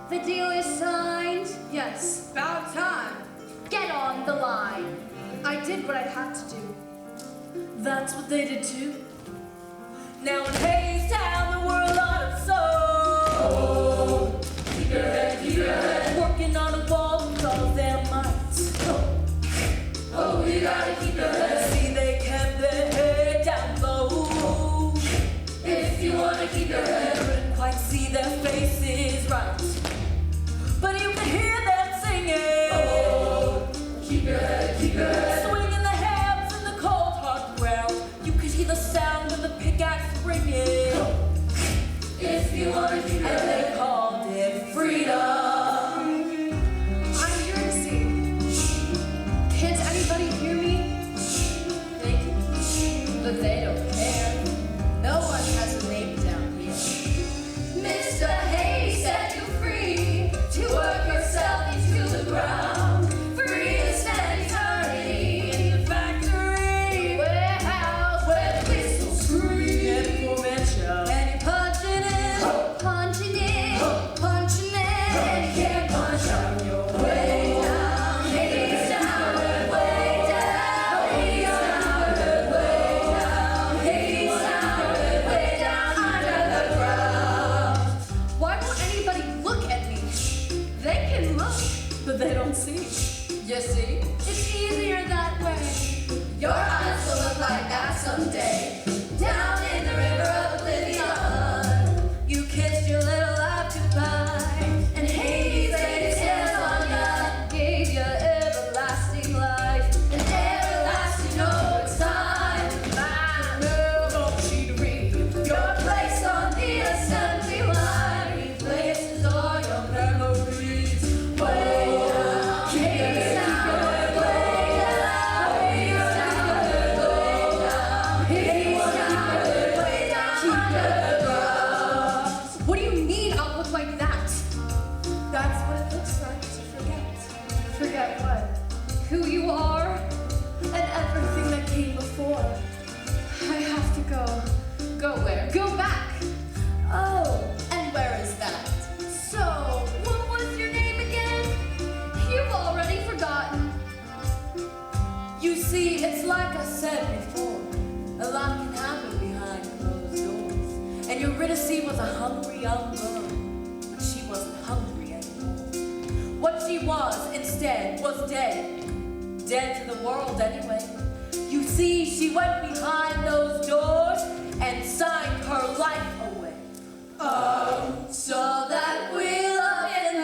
The deal is signed. Yes. About time. Get on the line. I did what I had to do. That's what they did too. Now in HADESTOWN, the world on its soul. Keep your head, keep your head. Working on a wall with all their might. Oh, you gotta keep your head. See, they kept their head down low. If you wanna keep your head, couldn't quite see their faces right. But you can hear them singing. Oh, keep your head, keep your head. Swinging the hands in the cold, hard ground. You could hear the sound of the pickaxe ringing. If you wanna keep your head. And they called it freedom. I'm here to sing. Can't anybody hear me? They can, but they don't care. No one has a name down here. Mr. Hayes set you free to work yourself into the ground. Free to spend eternity in the factory, warehouse, where the whistles scream. And for mention. And you're punching in, punching in, punching in, and you can't punch on your way down. Hayes down, way down. Hayes down, way down. Hayes down, way down under the ground. Why won't anybody look at me? They can look, But they don't see. you see? It's easier that way. Your eyes will look like that someday. Down in the river of oblivion, you kissed your little life goodbye, and Hades laid his hands on ya, gave you everlasting life, and everlasting overtime. I know, don't cheat me. Your place on the assembly line replaces all your memories. Way down, Hades down, way down, Hades down, way down, Hades down, way down under the ground. What do you mean I'll look like that? That's what it looks like to forget. Forget what? Who you are? And everything that came before. I have to go. Go where? Go back. Oh, and where is that? So, what was your name again? You've already forgotten. You see, it's like I said before. A lot can happen behind closed doors. And Eurydice was a hungry young girl. But she wasn't hungry anymore. What she was, instead, was dead. Dead to the world, anyway. You see, she went behind those doors and signed her life away. So that we love in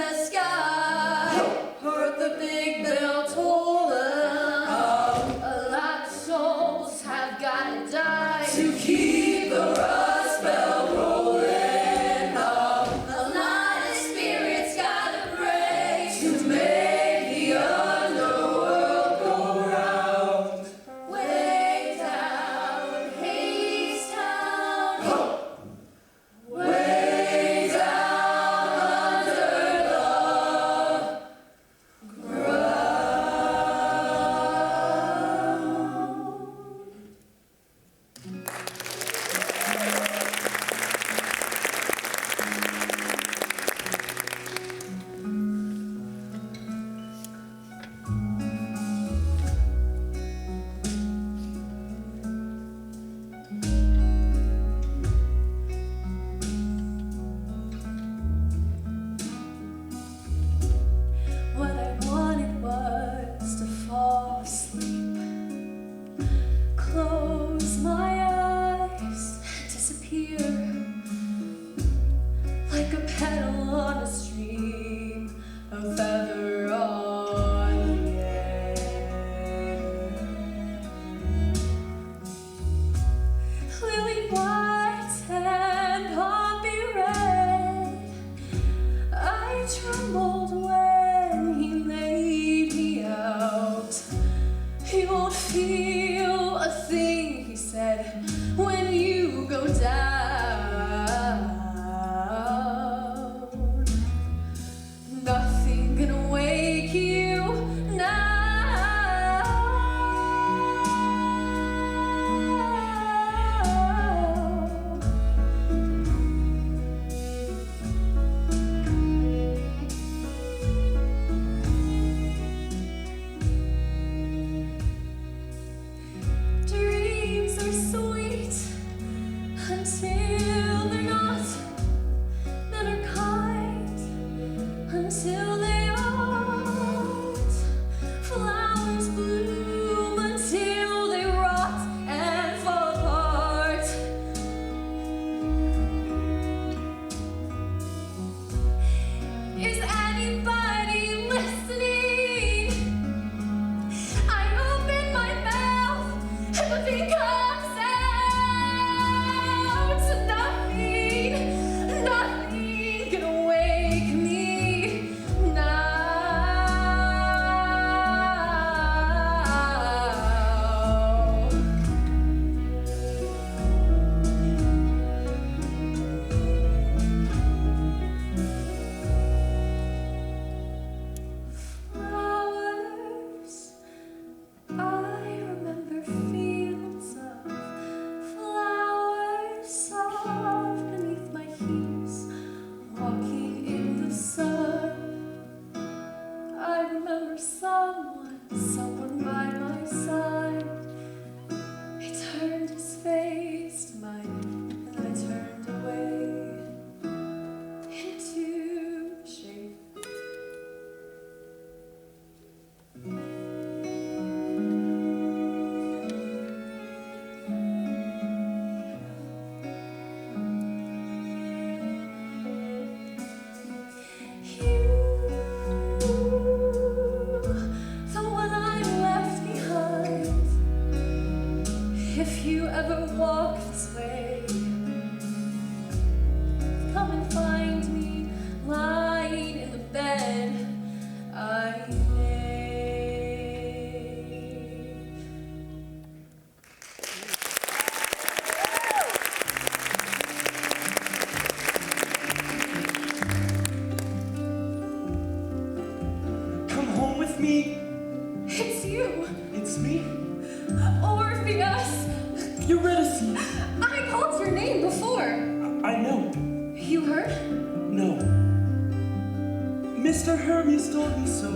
Mr. Hermes told me so.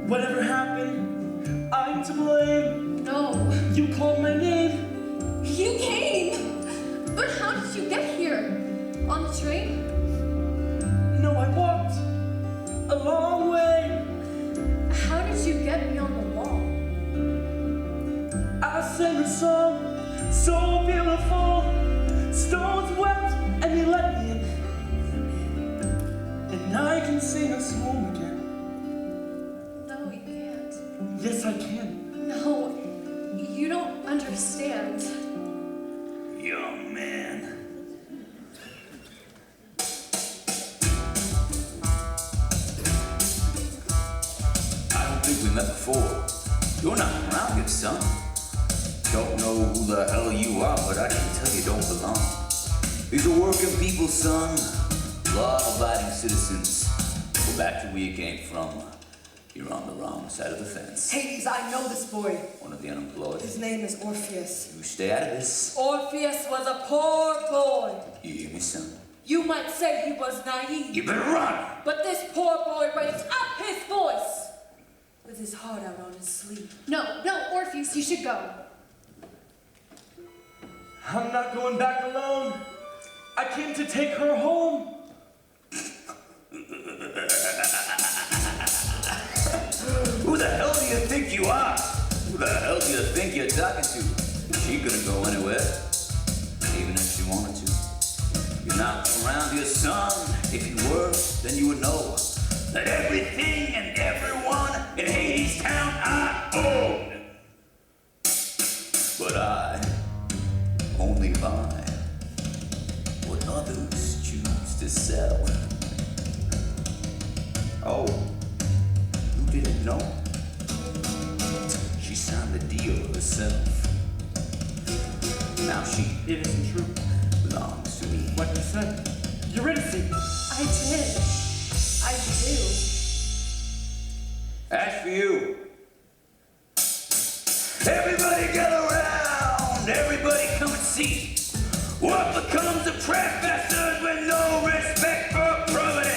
Whatever happened, I'm to blame. No. You called my name. You came! But how did you get here? On the train? No, I walked a long way. How did you get beyond the wall? I sang a song so beautiful. Stones wept and they let me in. And I can sing us home again. No, you can't. Yes, I can. No, you don't understand. Young man. I don't think we met before. You're not around here, son. Don't know who the hell you are, but I can tell you don't belong. These are working people, son. Law-abiding citizens. Go back to where you came from. You're on the wrong side of the fence. Hades, I know this boy. One of the unemployed. His name is Orpheus. You stay out of this. Orpheus was a poor boy. You hear me, son? You might say he was naive. You better run! But this poor boy raised up his voice with his heart out on his sleeve. No, Orpheus, you should go. I'm not going back alone. I came to take her home. Who the hell do you think you are? Who the hell do you think you're talking to? She couldn't go anywhere, even if she wanted to. You're not around here, son. If you were, then you would know that everything and everyone in Hadestown I own. But I only buy what others choose to sell. Oh, you didn't know? She signed the deal herself. Now she It isn't true. belongs to me. What you said. You're innocent. I did. I do. As for you, everybody gather around. Everybody come and see what becomes of trespassers with no respect for property.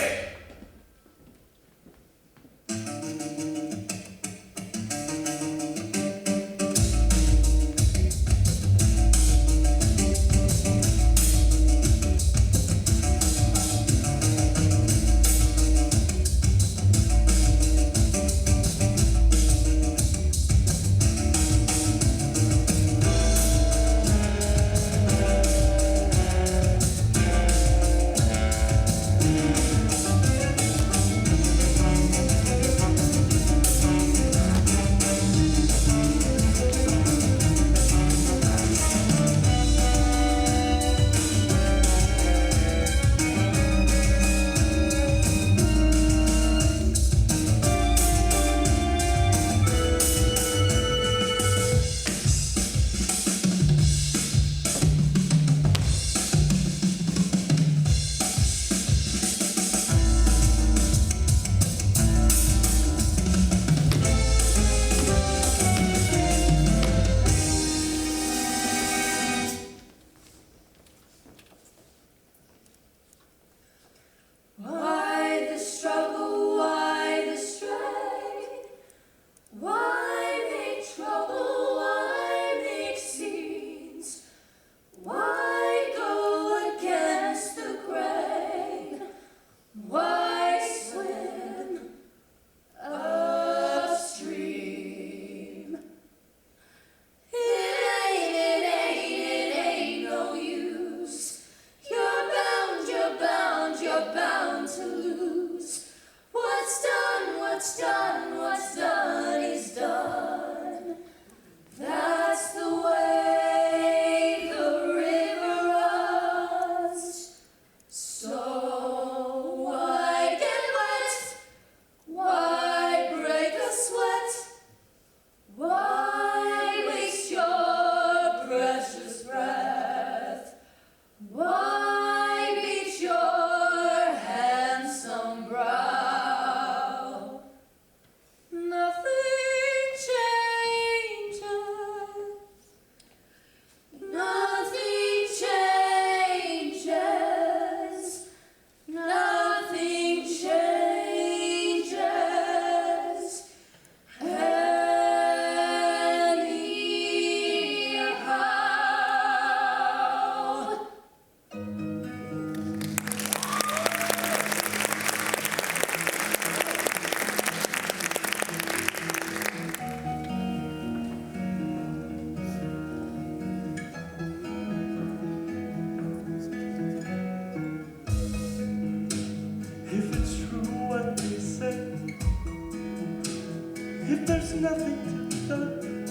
there's nothing to be done.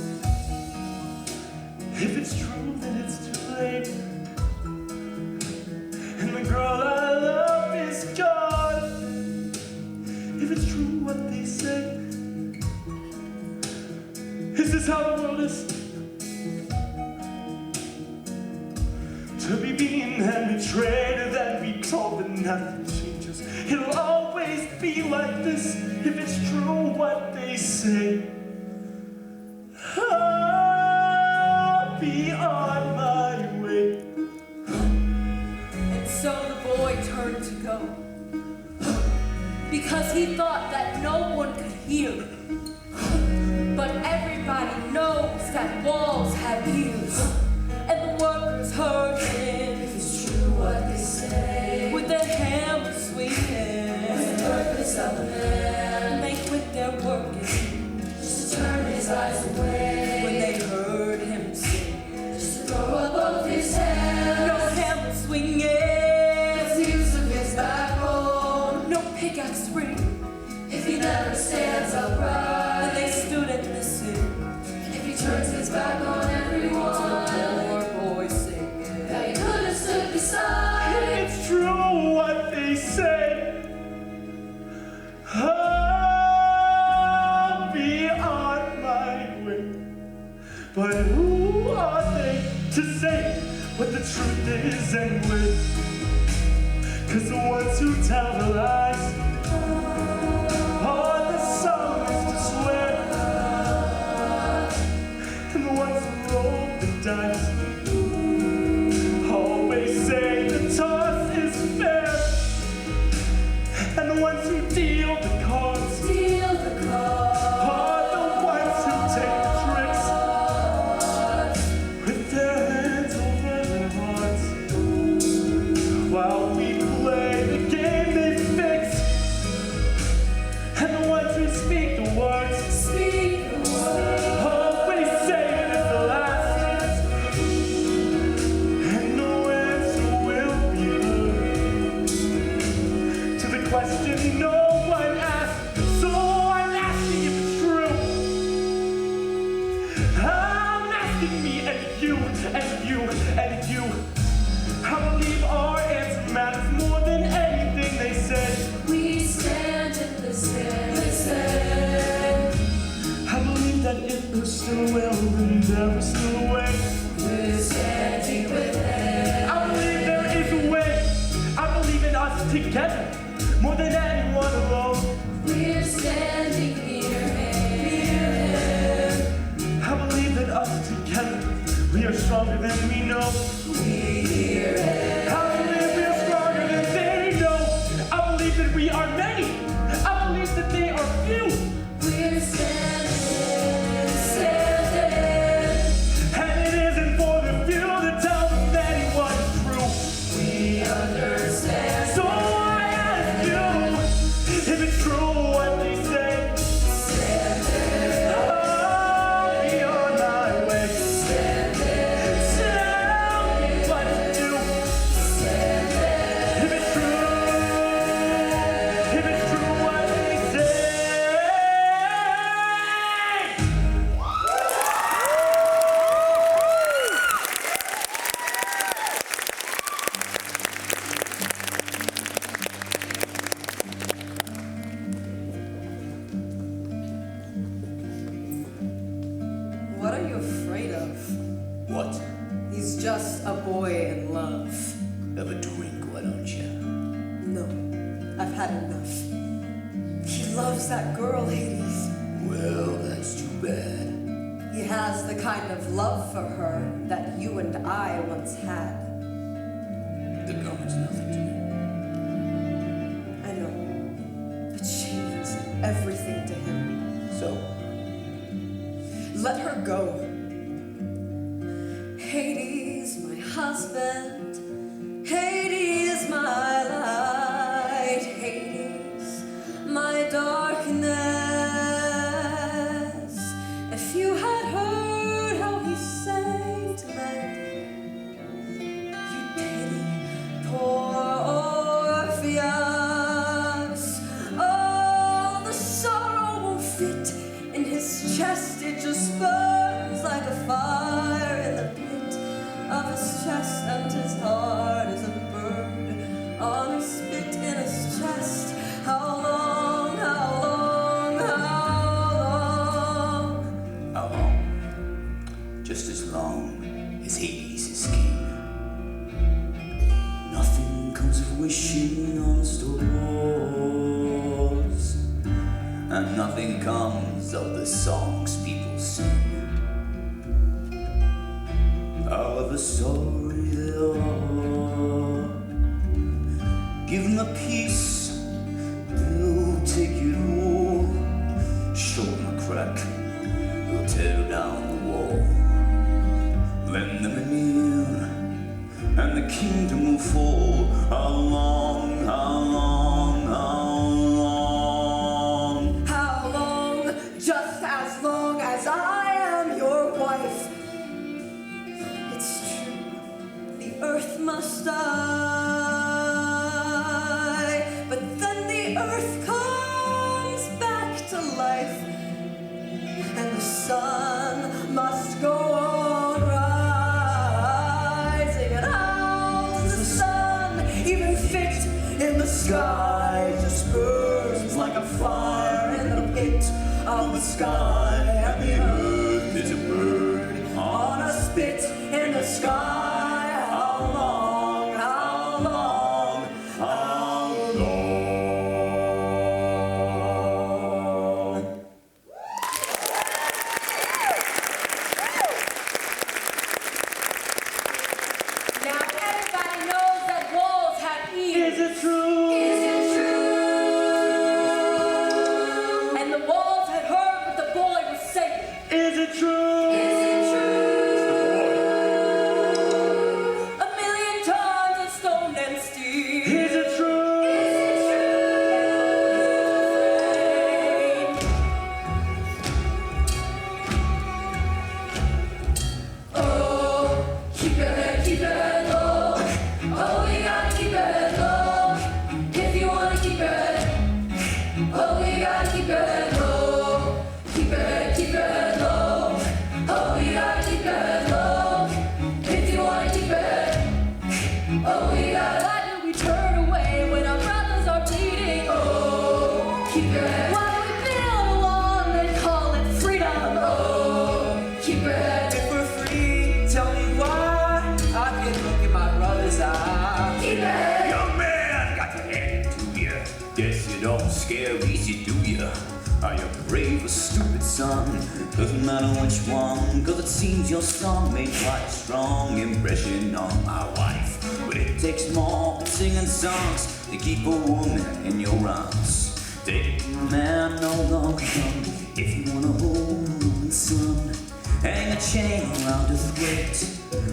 If it's true, then it's too late. And the girl I love is gone. If it's true what they say, is this how the world is? To be beaten and betrayed, and then be told that nothing changes. It'll always be like this if it's true what they say. I'll be on my way. And so the boy turned to go, because he thought that no one could hear. But everybody knows that walls have ears, and the workers heard him. If it's true what they say, With their hammers swinging, what's the purpose of a man? and they quit their working Just to turn his eyes away. when they heard him sing. Just to throw up both his hands. No hammer swinging, What's the use of his backbone no pickaxe ring. if he never stands upright? And they stood and listened If he turns his back on to everyone the poor boy singing. that he could have stood beside. It's true what they say. I'll be on my way. But who are they to say what the truth is anyway? 'Cause the ones who tell the lies are the Saugus to swear, and the ones who roll the dice always say the toss is fair, and the ones who deal the cards Steal the are the ones who take the tricks with their hands over their hearts, while we play the game they fix, and the ones who speak the words Speak the word. always say it is the last, and no answer will be heard to the question no one asked. So I'm asking if it's true. I'm asking me and you and you and you. I believe our answer matters more than anything they said. We stand and listen. I believe that if there's still a will, then there is still a way. We're standing with them. I believe there is a way. I believe in us together more than anyone alone. We're standing near him. I believe that us together we are stronger than we know. We hear him. I believe we are stronger than they know. I believe that we are many. I believe that they are few. We're standing. And it isn't for the few to tell the many what is true. We understand. So I ask you if it's true what they say. I'll be on my way. Tell me what to do. If it's true what they say. What are you afraid of? What? He's just a boy in love. Have a drink, why don't you? No, I've had enough. He loves that girl, Hades. Well, that's too bad. He has the kind of love for her that you and I once had. The girl means nothing to me. I know, but she means everything to him. So, Let her go. Hades, my husband. Hades, my light. Hades, my darkness. If you had heard how he sang tonight, you'd pity poor Orpheus. Oh, the sorrow won't fit in his dreams of wishing on stars, and nothing comes of the songs people sing, however sorry they are. Give them a piece, they'll take it all. Show them a crack, they'll tear down the wall. Lend them an ear, and the kingdom will fall. How long, how long, how long? How long? Just as long as I am your wife. It's true, the earth must die, but then the earth comes back to life, and the sun must go on rising. And how does the sun even fit in the sky? It just burns like a fire in the pit of the sky, and the earth is a bird on a spit in the sky. How long, how long, how long? Now everybody knows that walls have ears. Is it true? Is it true? And the walls had heard what the boy was saying. Is it true? Is it true? A million tons of stone and steel. Is it true? Is it true? Oh, keep your head low. Oh, we gotta keep your head low. If you wanna keep your head. Oh, we gotta keep your head low. Keep your head low. Oh, we gotta keep your head low. If you wanna keep your head. Oh, we gotta. Why do we turn away when our brothers are bleeding? Oh, keep your head. Why do we build a wall and call it freedom? Oh, keep your head. If we're free, tell me why I can look in my brother's eye. Keep your head. Young man, got to hand it to you. Guess you don't scare easy, do you? Are you brave or stupid, son? Doesn't matter which one, cause it seems your song made quite a strong impression on my wife. But it takes more than singing songs to keep a woman in your arms. Take it from a man no longer young. If you wanna hold a woman, son, hang a chain around her throat,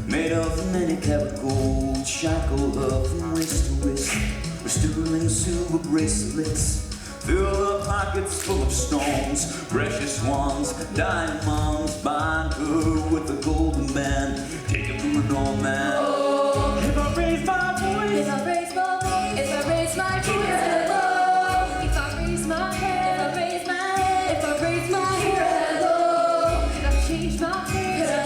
made of many carat gold, shackle her from wrist to wrist, with sterling silver bracelets. Fill her pockets full of stones, precious ones, diamonds. Bind her with a golden band, take it from an old man. Oh, If I raise my voice, if I raise my voice, if I raise my voice, hello. If I raise my head, if I raise my head, if I raise my head, hello. Could I change my face? Could I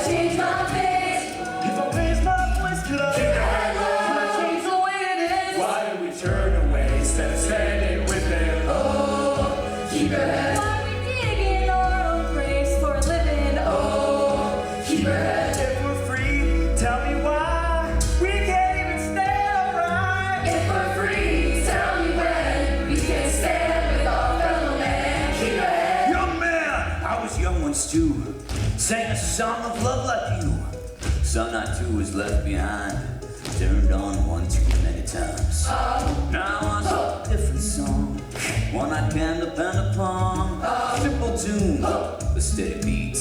change my face? if I raise my voice, could I? Hello. Could I change the way it is? Why do we turn away instead of standing with them? Oh, keep your head. Why we digging our own graves for a living? Oh, keep your head. If we're free, tell me why we can't even stand alright. If we're free, tell me when we can stand with our fellow man. Keep your head. Young man, I was young once too, sang a song of love like you. Son I too was left behind, turned on one too many times. Now I sing a different song, one I can depend upon. Simple tune, a steady beat,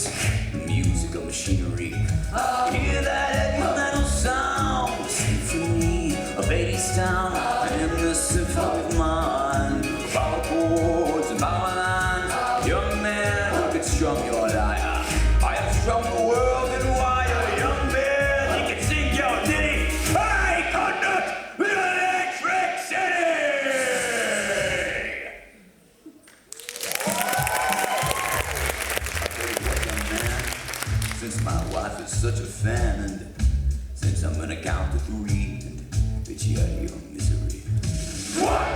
the music of machinery. Hear that heavy metal sound, symphony of 80s town, and the symphony of mine. Power chords and power lines. Young man, who could strum your lyre? I have strung the world in wire. Young man, you can sing your ditty. I conduct the Electric City! Since my wife is such a fan, and since I'm gonna count to 3 and bitch you out of your misery. What?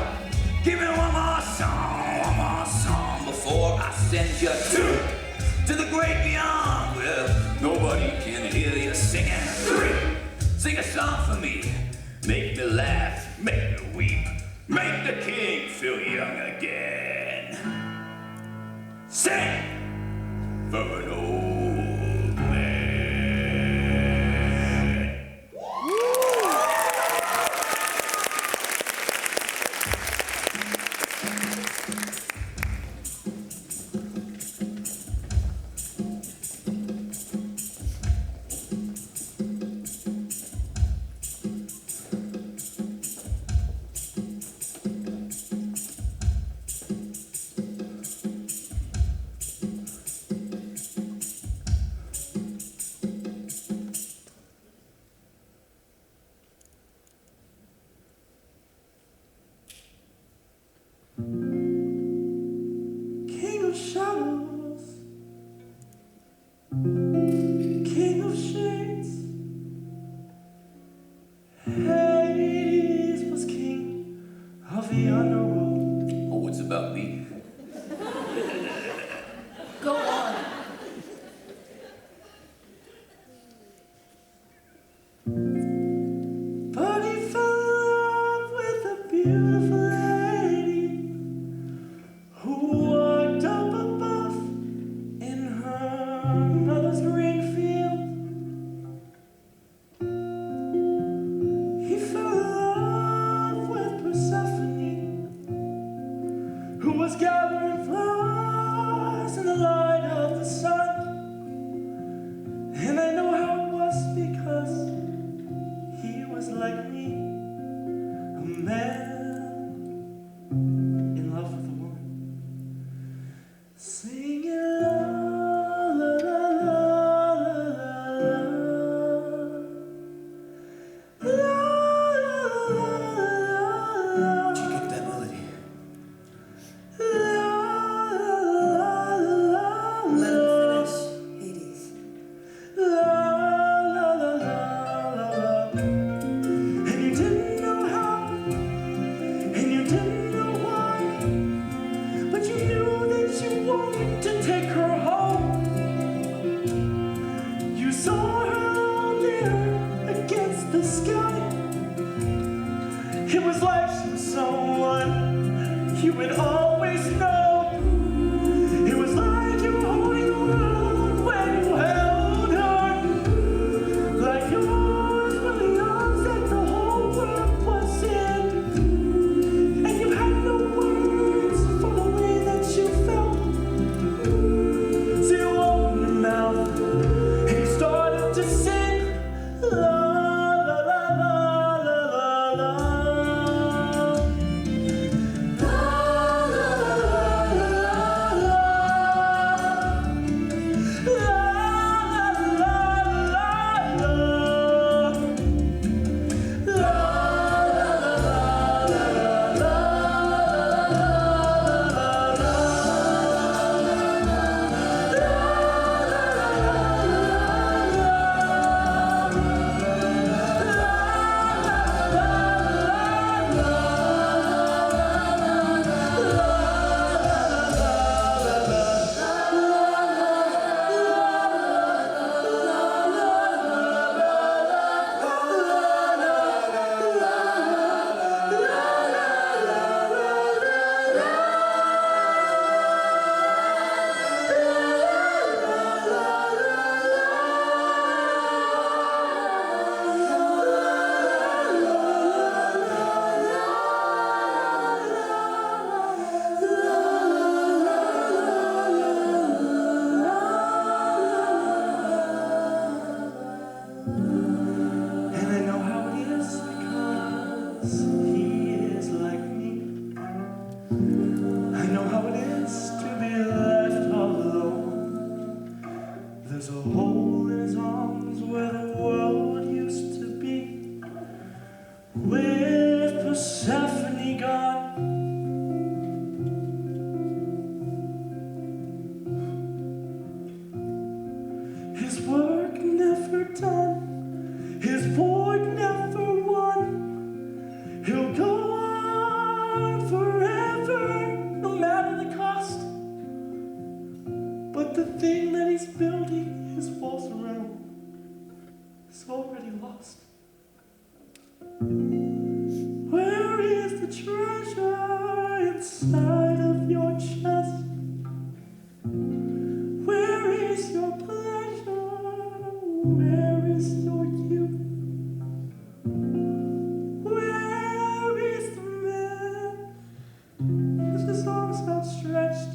Give me one more song before I send you to the great beyond, where nobody can hear you singing. 3. Sing a song for me, Make me laugh, make me weep, make the king feel young again. Sing for an old man. King of shadows, king of shades, Hades was king of the underworld. Oh, it's about me. Go on. But he fell in love with a beautiful lady who walked up above in her mother's green field. He fell in love with Persephone, who was gathering flowers in the light of the sun. And I know how it was because he was like me, a man in love with a woman, singing la la la la la la la. Did you get that melody? Let him finish, Hades. And you didn't know how, and you didn't know why, but you knew that you wanted to take her home. You saw her out there against the sky. It was like she was someone you would always know. It was like you were holding around when you held her, like yours were the arms that the whole world was in. And you had no words for the way that you felt. So you opened your mouth and you started to sing la la la la la la la. And I know how it is because he is like me. I know how it is to be left all alone. There's a hole in his arms where the world used to be. With Persephone gone, his work never done, his void never won. He'll go on forever, no matter the cost. But the thing that he's building his walls around is already lost. treasure inside of your chest. Where is your pleasure? Where is your youth? Where is the man with his arms outstretched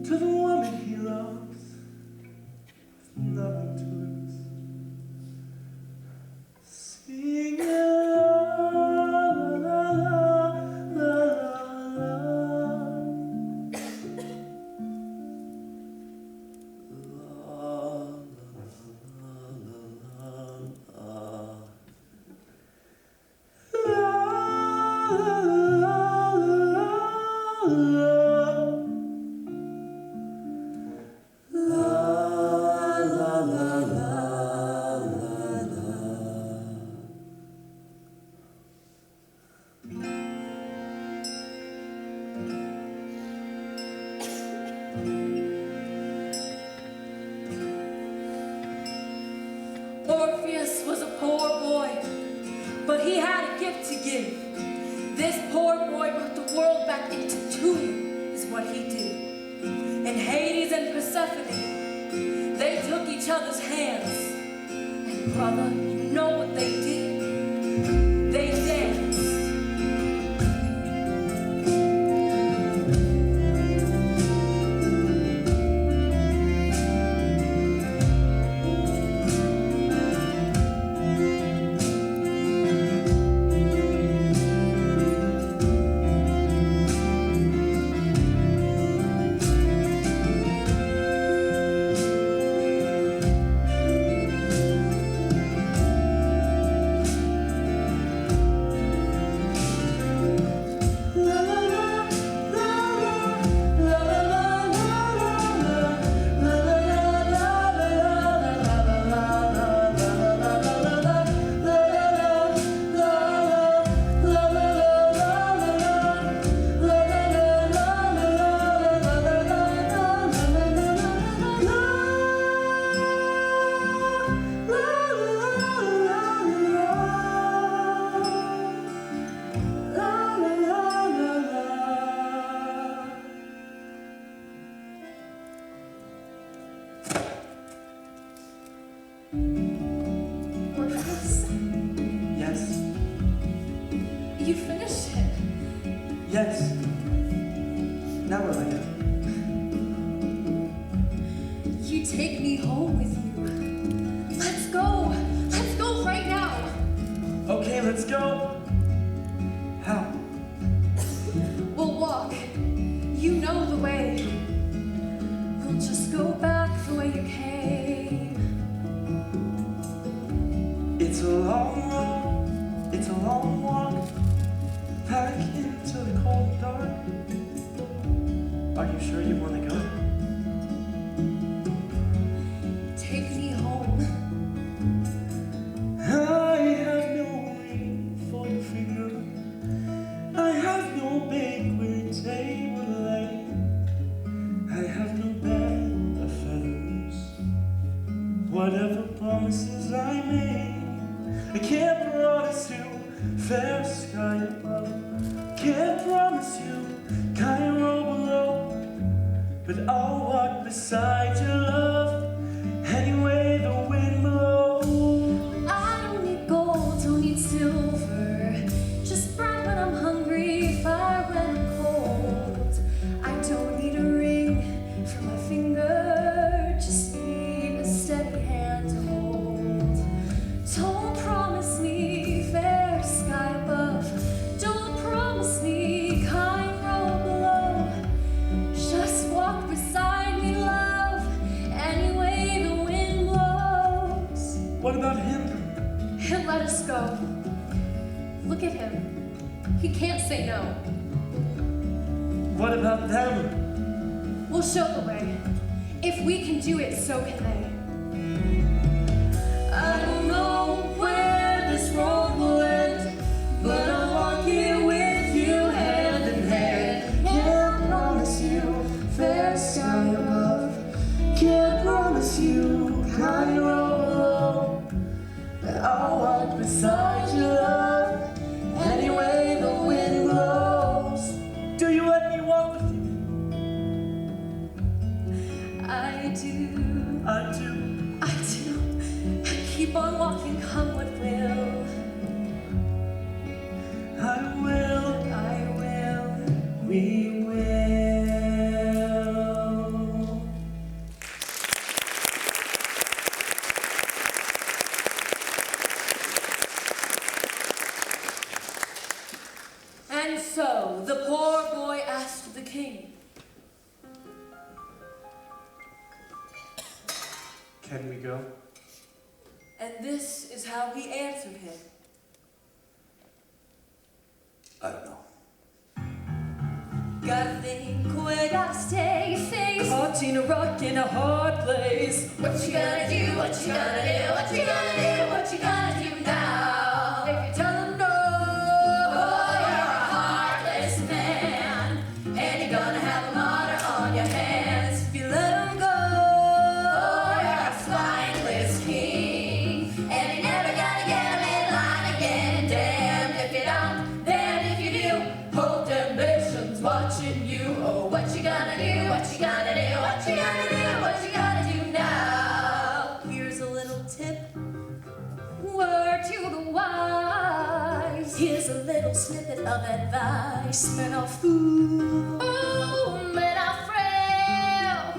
to the woman he loves with nothing to lose? Sing Orpheus was a poor boy, but he had a gift to give. This poor boy brought the world back into tune, is what he did. And Hades and Persephone, they took each other's hands. And brother, you know what they did? They danced. Orpheus, yes, you finished it. yes. Now what do I do? You take me home with you. Let's go. Let's go right now. Okay, let's go. How? We'll walk. You know the way. We'll just go back the way you came. It's a long road, it's a long walk, back into the cold dark. Are you sure you want to go? Take me home. I have no ring for your finger. I have no banquet table lay. I have no bed of feathers. Whatever promises I made, I can't promise you fair sky above. Can't promise you Cairo below. But I'll walk beside your love anyway the wind blows. I don't need gold, don't need silver. Just bread when I'm hungry, fire when I'm cold. I don't need a ring for my finger, just need a steady hand to hold. Don't promise me fair sky above. Don't promise me kind road below. Just walk beside me, love, anyway the wind blows. What about him? He'll let us go. Look at him. He can't say no. What about them? We'll show the way. If we can do it, so can they. I don't know where this road will end, but I'll walk here with you hand in hand. Can't promise you fair sky above. Can't promise you Cairo below. But I'll walk beside your love And so the poor boy asked the king, Can we go? and this is how he answered him. I don't know. Gotta think quick, Gotta stay safe. caught in a rock in a hard place. What you gonna do? What you gonna do? What you gonna do? What you gonna do now? If you tell them no, oh, you're a heartless man, and you're gonna have a martyr on your hands. If you let him go, Oh, you're a spineless king, and you're never gonna get him in line again. Damned if you don't, damned if you do. Hope damnation's watching you. Oh, what you gonna do? What you gonna do? What you gonna do? What you gonna do now? here's a little tip. Word to the wise. Here's a little snippet of advice. Men are fools. Oh, men are frail.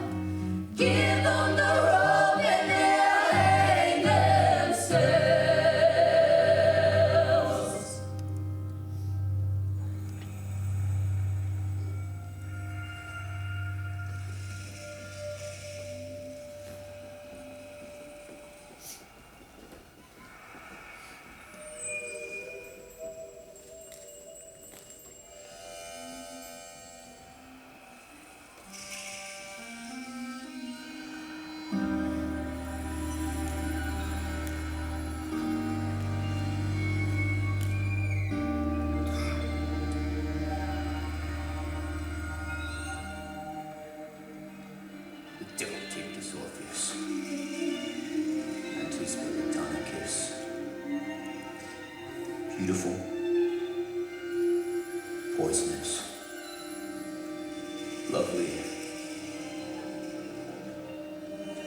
Give them the rope and they'll hang themselves. The devil take this Orpheus, and his belladonna kiss. Beautiful, poisonous, lovely,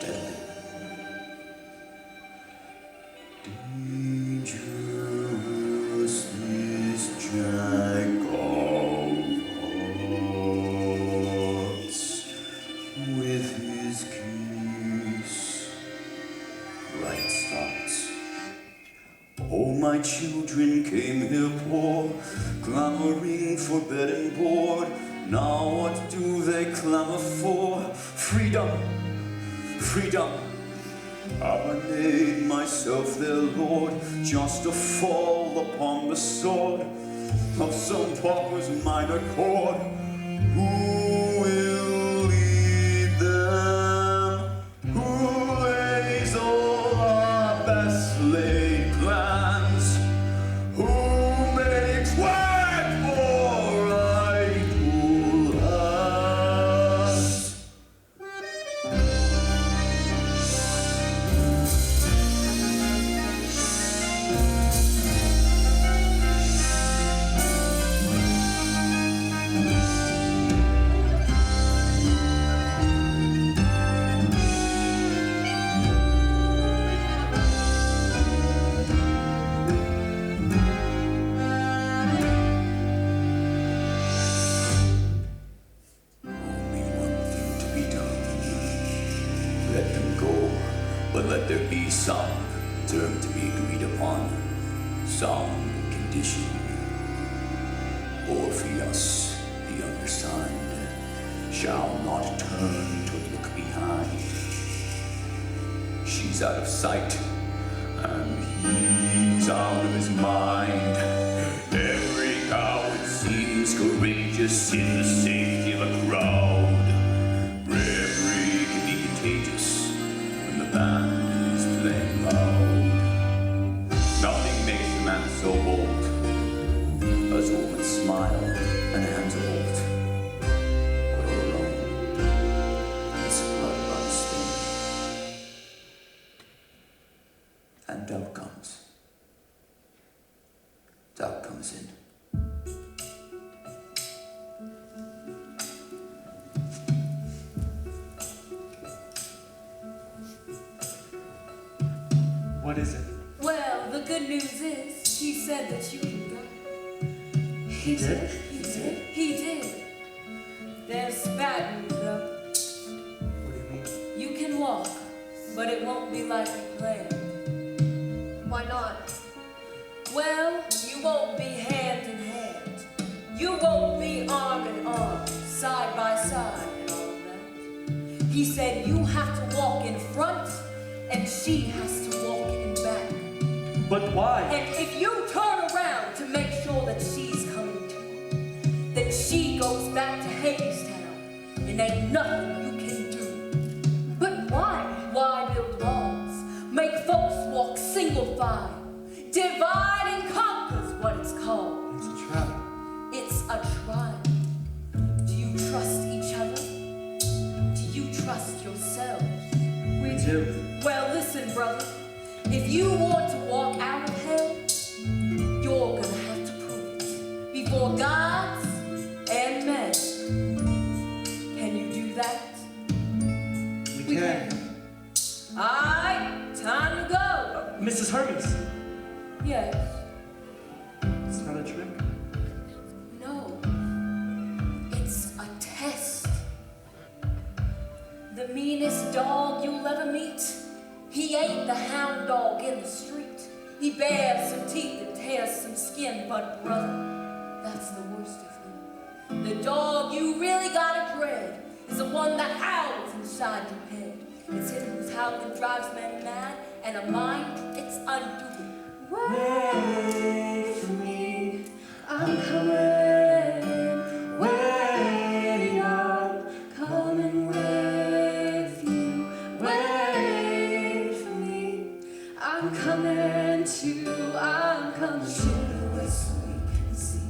deadly. Dangerous this jack of hearts with his kiss. Right starts. Oh, my children came here poor, clamoring for bed and board. Now what do they clamor for? Freedom, freedom. Have I made myself their lord, just to fall upon the sword of some pauper's minor chord? Who will lead them? Who lays all our best laid plans? Who makes way for idle hands? Only one thing to be done. Let them go, but let there be some term to be agreed upon, some condition. Orpheus, the undersigned, shall not turn to look behind. She's out of sight, and he's out of his mind. Every coward seems courageous in the safety of a crowd. Bravery can be contagious when the band is playing loud. Nothing makes a man so bold as a woman's smile and hands of hold. But all alone, it's blood stain. And doubt comes. Doubt comes in. What is it? Well, the good news is, he said that you can go. He did? He did. He did. There's bad news, though. What do you mean? You can walk, but it won't be like you planned. Why not? Well, you won't be hand in hand. said you have to walk in front and she has to walk in back. But why? And if you turn around to make sure that she's coming to, then she goes back to HADESTOWN and ain't nothing you can do. But why? Why build walls? Make folks walk single file. Divide and conquer's what it's called. It's a trap. It's a trial. Do you trust each other? Do you trust yourselves? We do. Well, listen, brother. If you want to walk out of hell, you're gonna have to prove it before gods and men. Can you do that? We can. Alright, time to go. Mrs. Hermes, Yes. it's not a trick. No. It's a test. The meanest dog you'll ever meet, he ain't the hound dog in the street. He bares some teeth and tears some skin, but brother, that's the worst of him. The dog you really gotta dread is the one that howls inside your head. It's him whose howling drives men mad, and a mind it's undoing. Wait for me. I'm coming. Wait, I'm Coming with you. Wait for me. I'm coming too. I'm coming Show too. the way so we can see.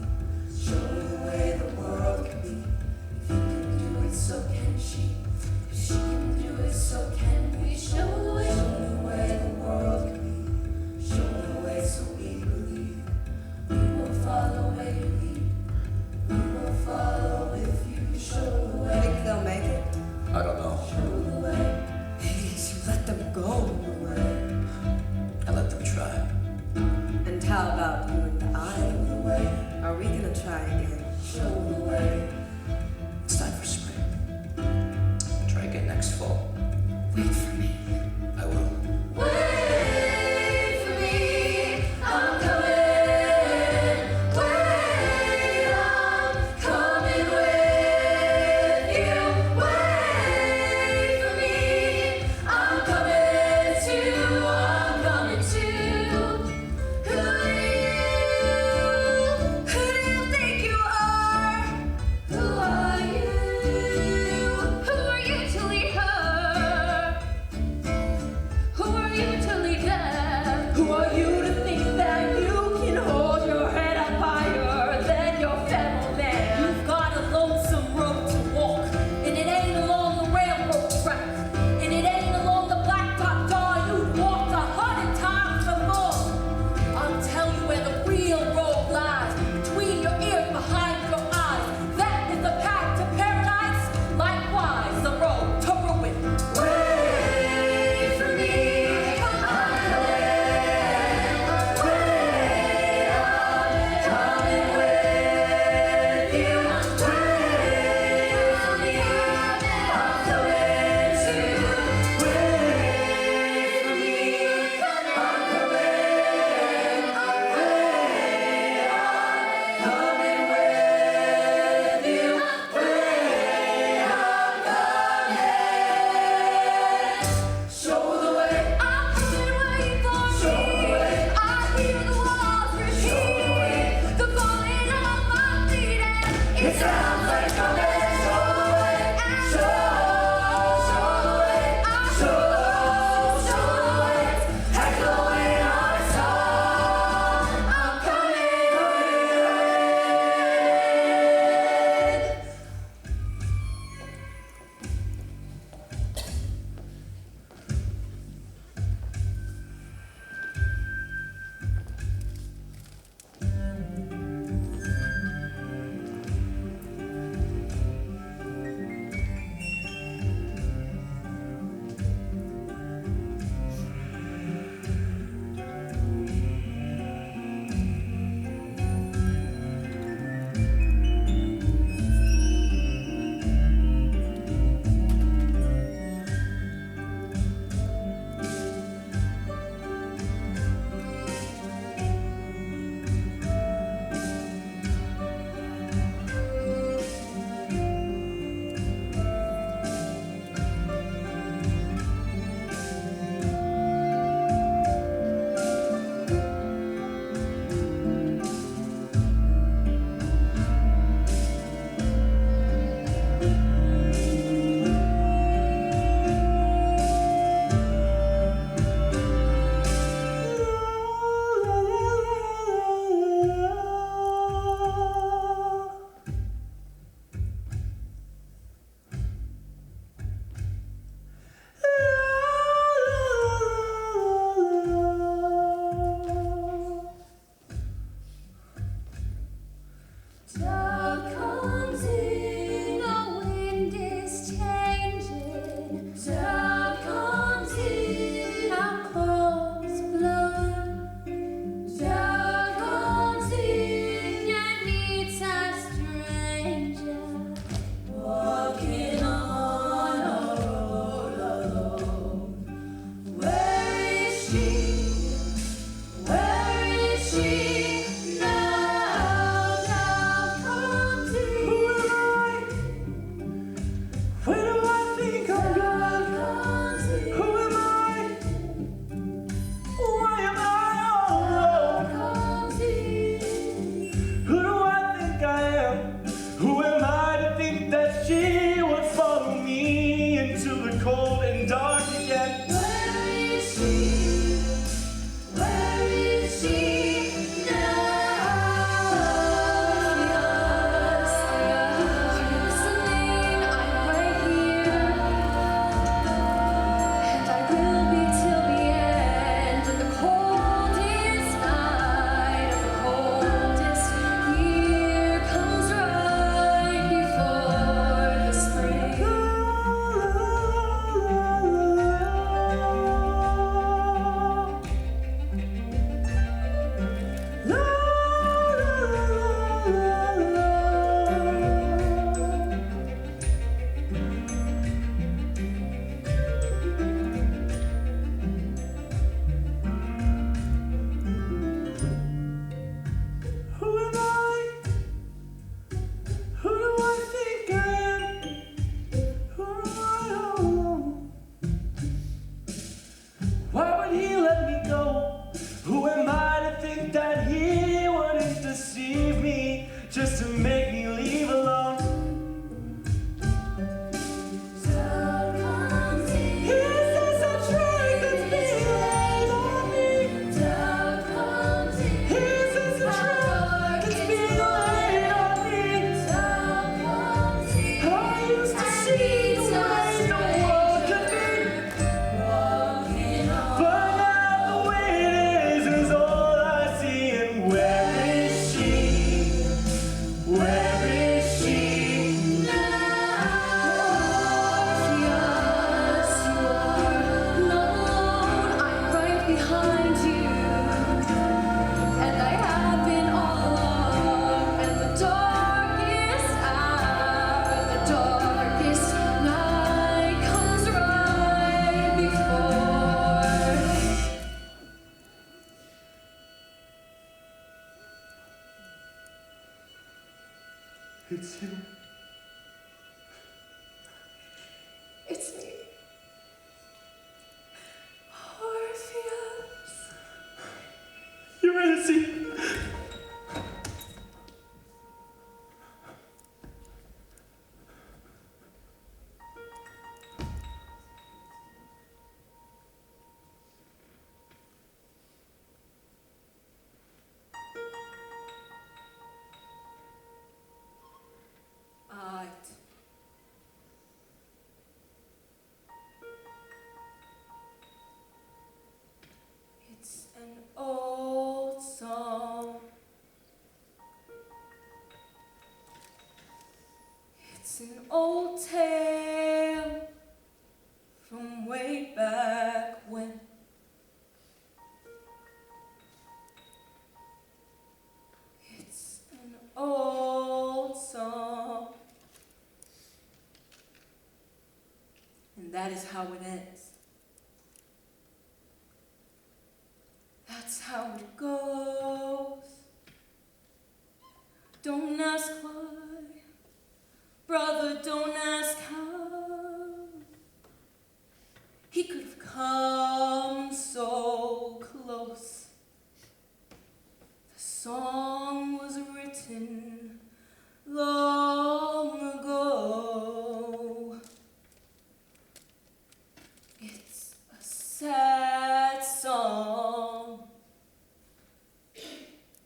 Show the way the world can be. If you can do it, so can she. If she can do it, so can we. Show the way the world can be. Show the way so we believe. Dove comes in, the wind is changing. Dove comes in, our clothes blow. Dove comes in and meets a stranger, walking on a road alone. Where is she? Where is she now? Dove comes in. Who am I? Where do I think I'm Dove going? comes in. Who am I? Why am I all alone? Comes in. Who do I think I am? Who am I to think that she would follow me into the cold and dark again? Where is she? Where is she now? Listening, I'm right here, and I will be till the end of the coldest night of the coldest year comes right before the spring. Who am I? Who do I think I am? Who am I all alone? Why would he let me go? Who am I to think that he wouldn't deceive me just to make me leave alone? Dove comes in. He says I'm trying to be laid on me. Dove comes in. He says I'm trying to be laid on me. Dove comes in. I used to see the way the world could be, Walking on. but now the way it is all I see. And where is she? Where is she? Orpheus, you are not alone. I'm right behind you, and I have been all along. And the darkest hour, the darkest night comes right before. It's you. It's me, Orpheus. You're innocent. It's an old song. It's an old tale from way back when. It's an old song. And that is how it ends. That's how it goes. Don't ask why, brother, don't ask how. He could have come so close. The song was written long ago. It's a sad song.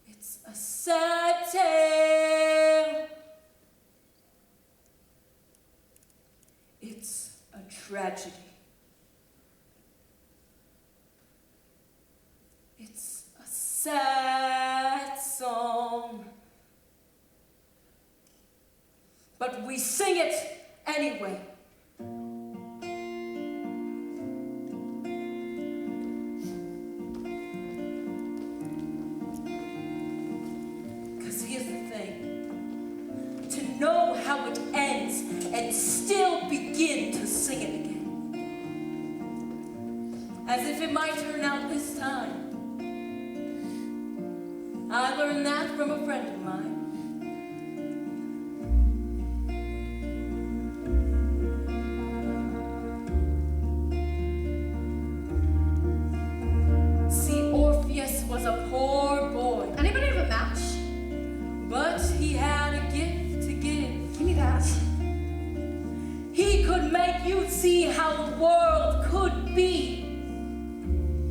It's a sad tale. It's a tragedy. It's a sad song. but we sing it anyway. Because here's the thing. To know how it ends and still begin to sing it again. As if it might turn out this time. I learned that from a friend of mine. See, Orpheus was a poor boy. Anybody have a match? But he had a gift to give. Give me that. He could make you see how the world could be,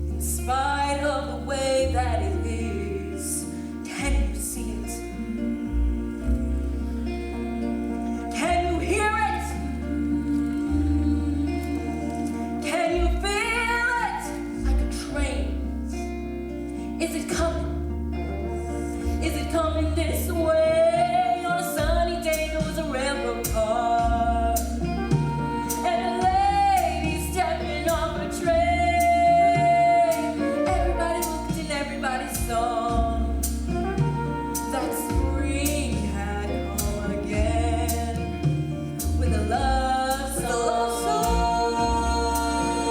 in spite of the way that it is. Can you see it? Can you hear it? Can you feel it? Like a train. Is it coming? Is it coming this way? On a sunny day there was a railroad car, and a lady stepping off a train. Everybody looked and everybody saw that spring had come again with a love song.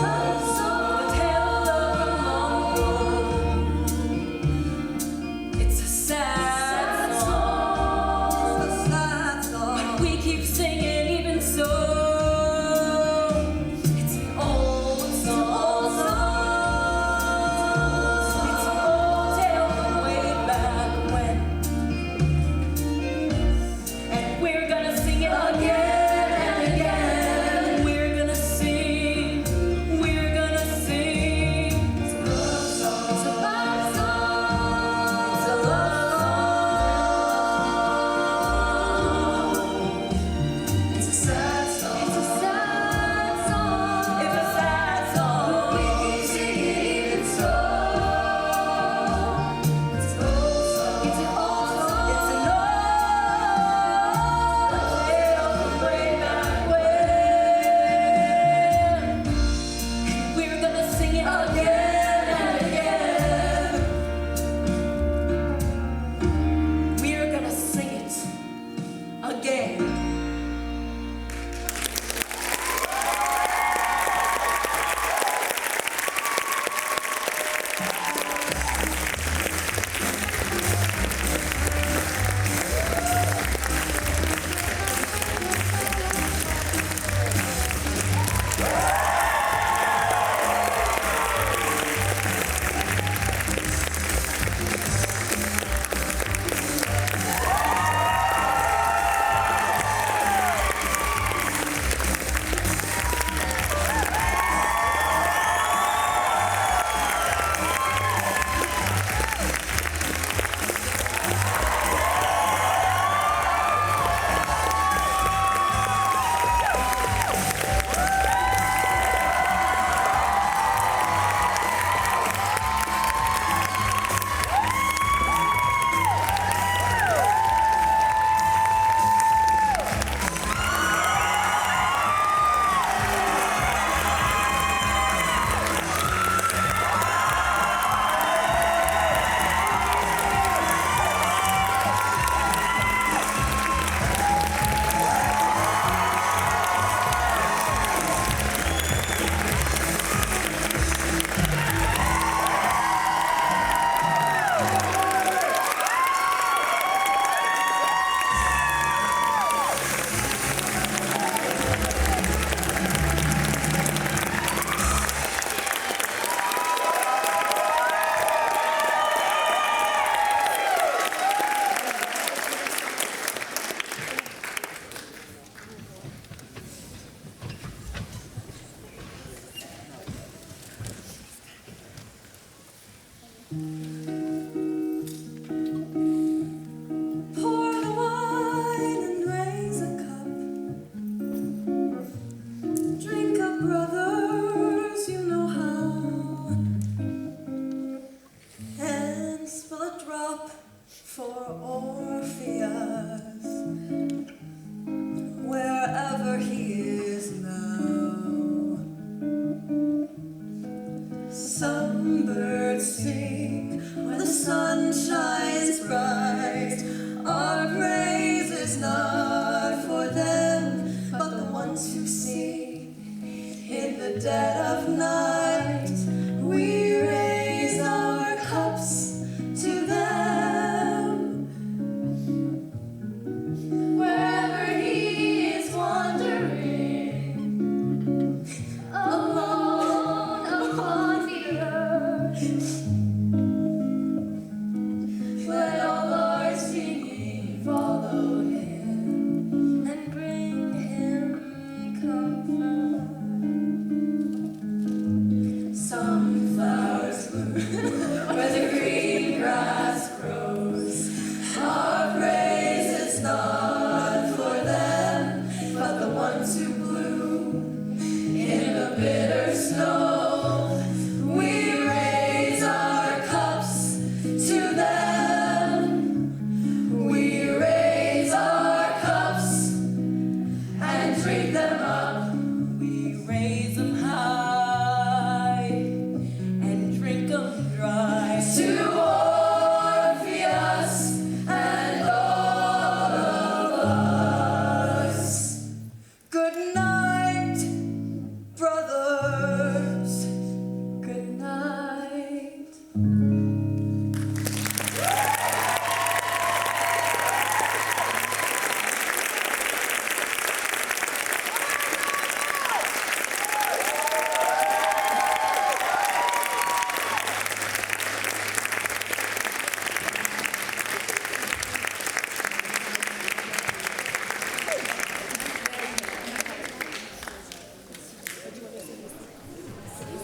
The tale of love from long ago. It's a sad song, but we keep singing even so. It's an old song. It's an old tale from way back when. And we're gonna sing it again and again. We're gonna sing. We're gonna sing. It's a love song. It's a love song. It's a love song. It's a sad song. It's a sad song. It's a sad song. We keep singing even so. It's an old song. It's an old song. It's an old tale from way back when. And we're gonna sing it again and again. We're gonna sing it again. Pour the wine and raise a cup. Drink up, brothers, you know how. And spill a drop for Orpheus.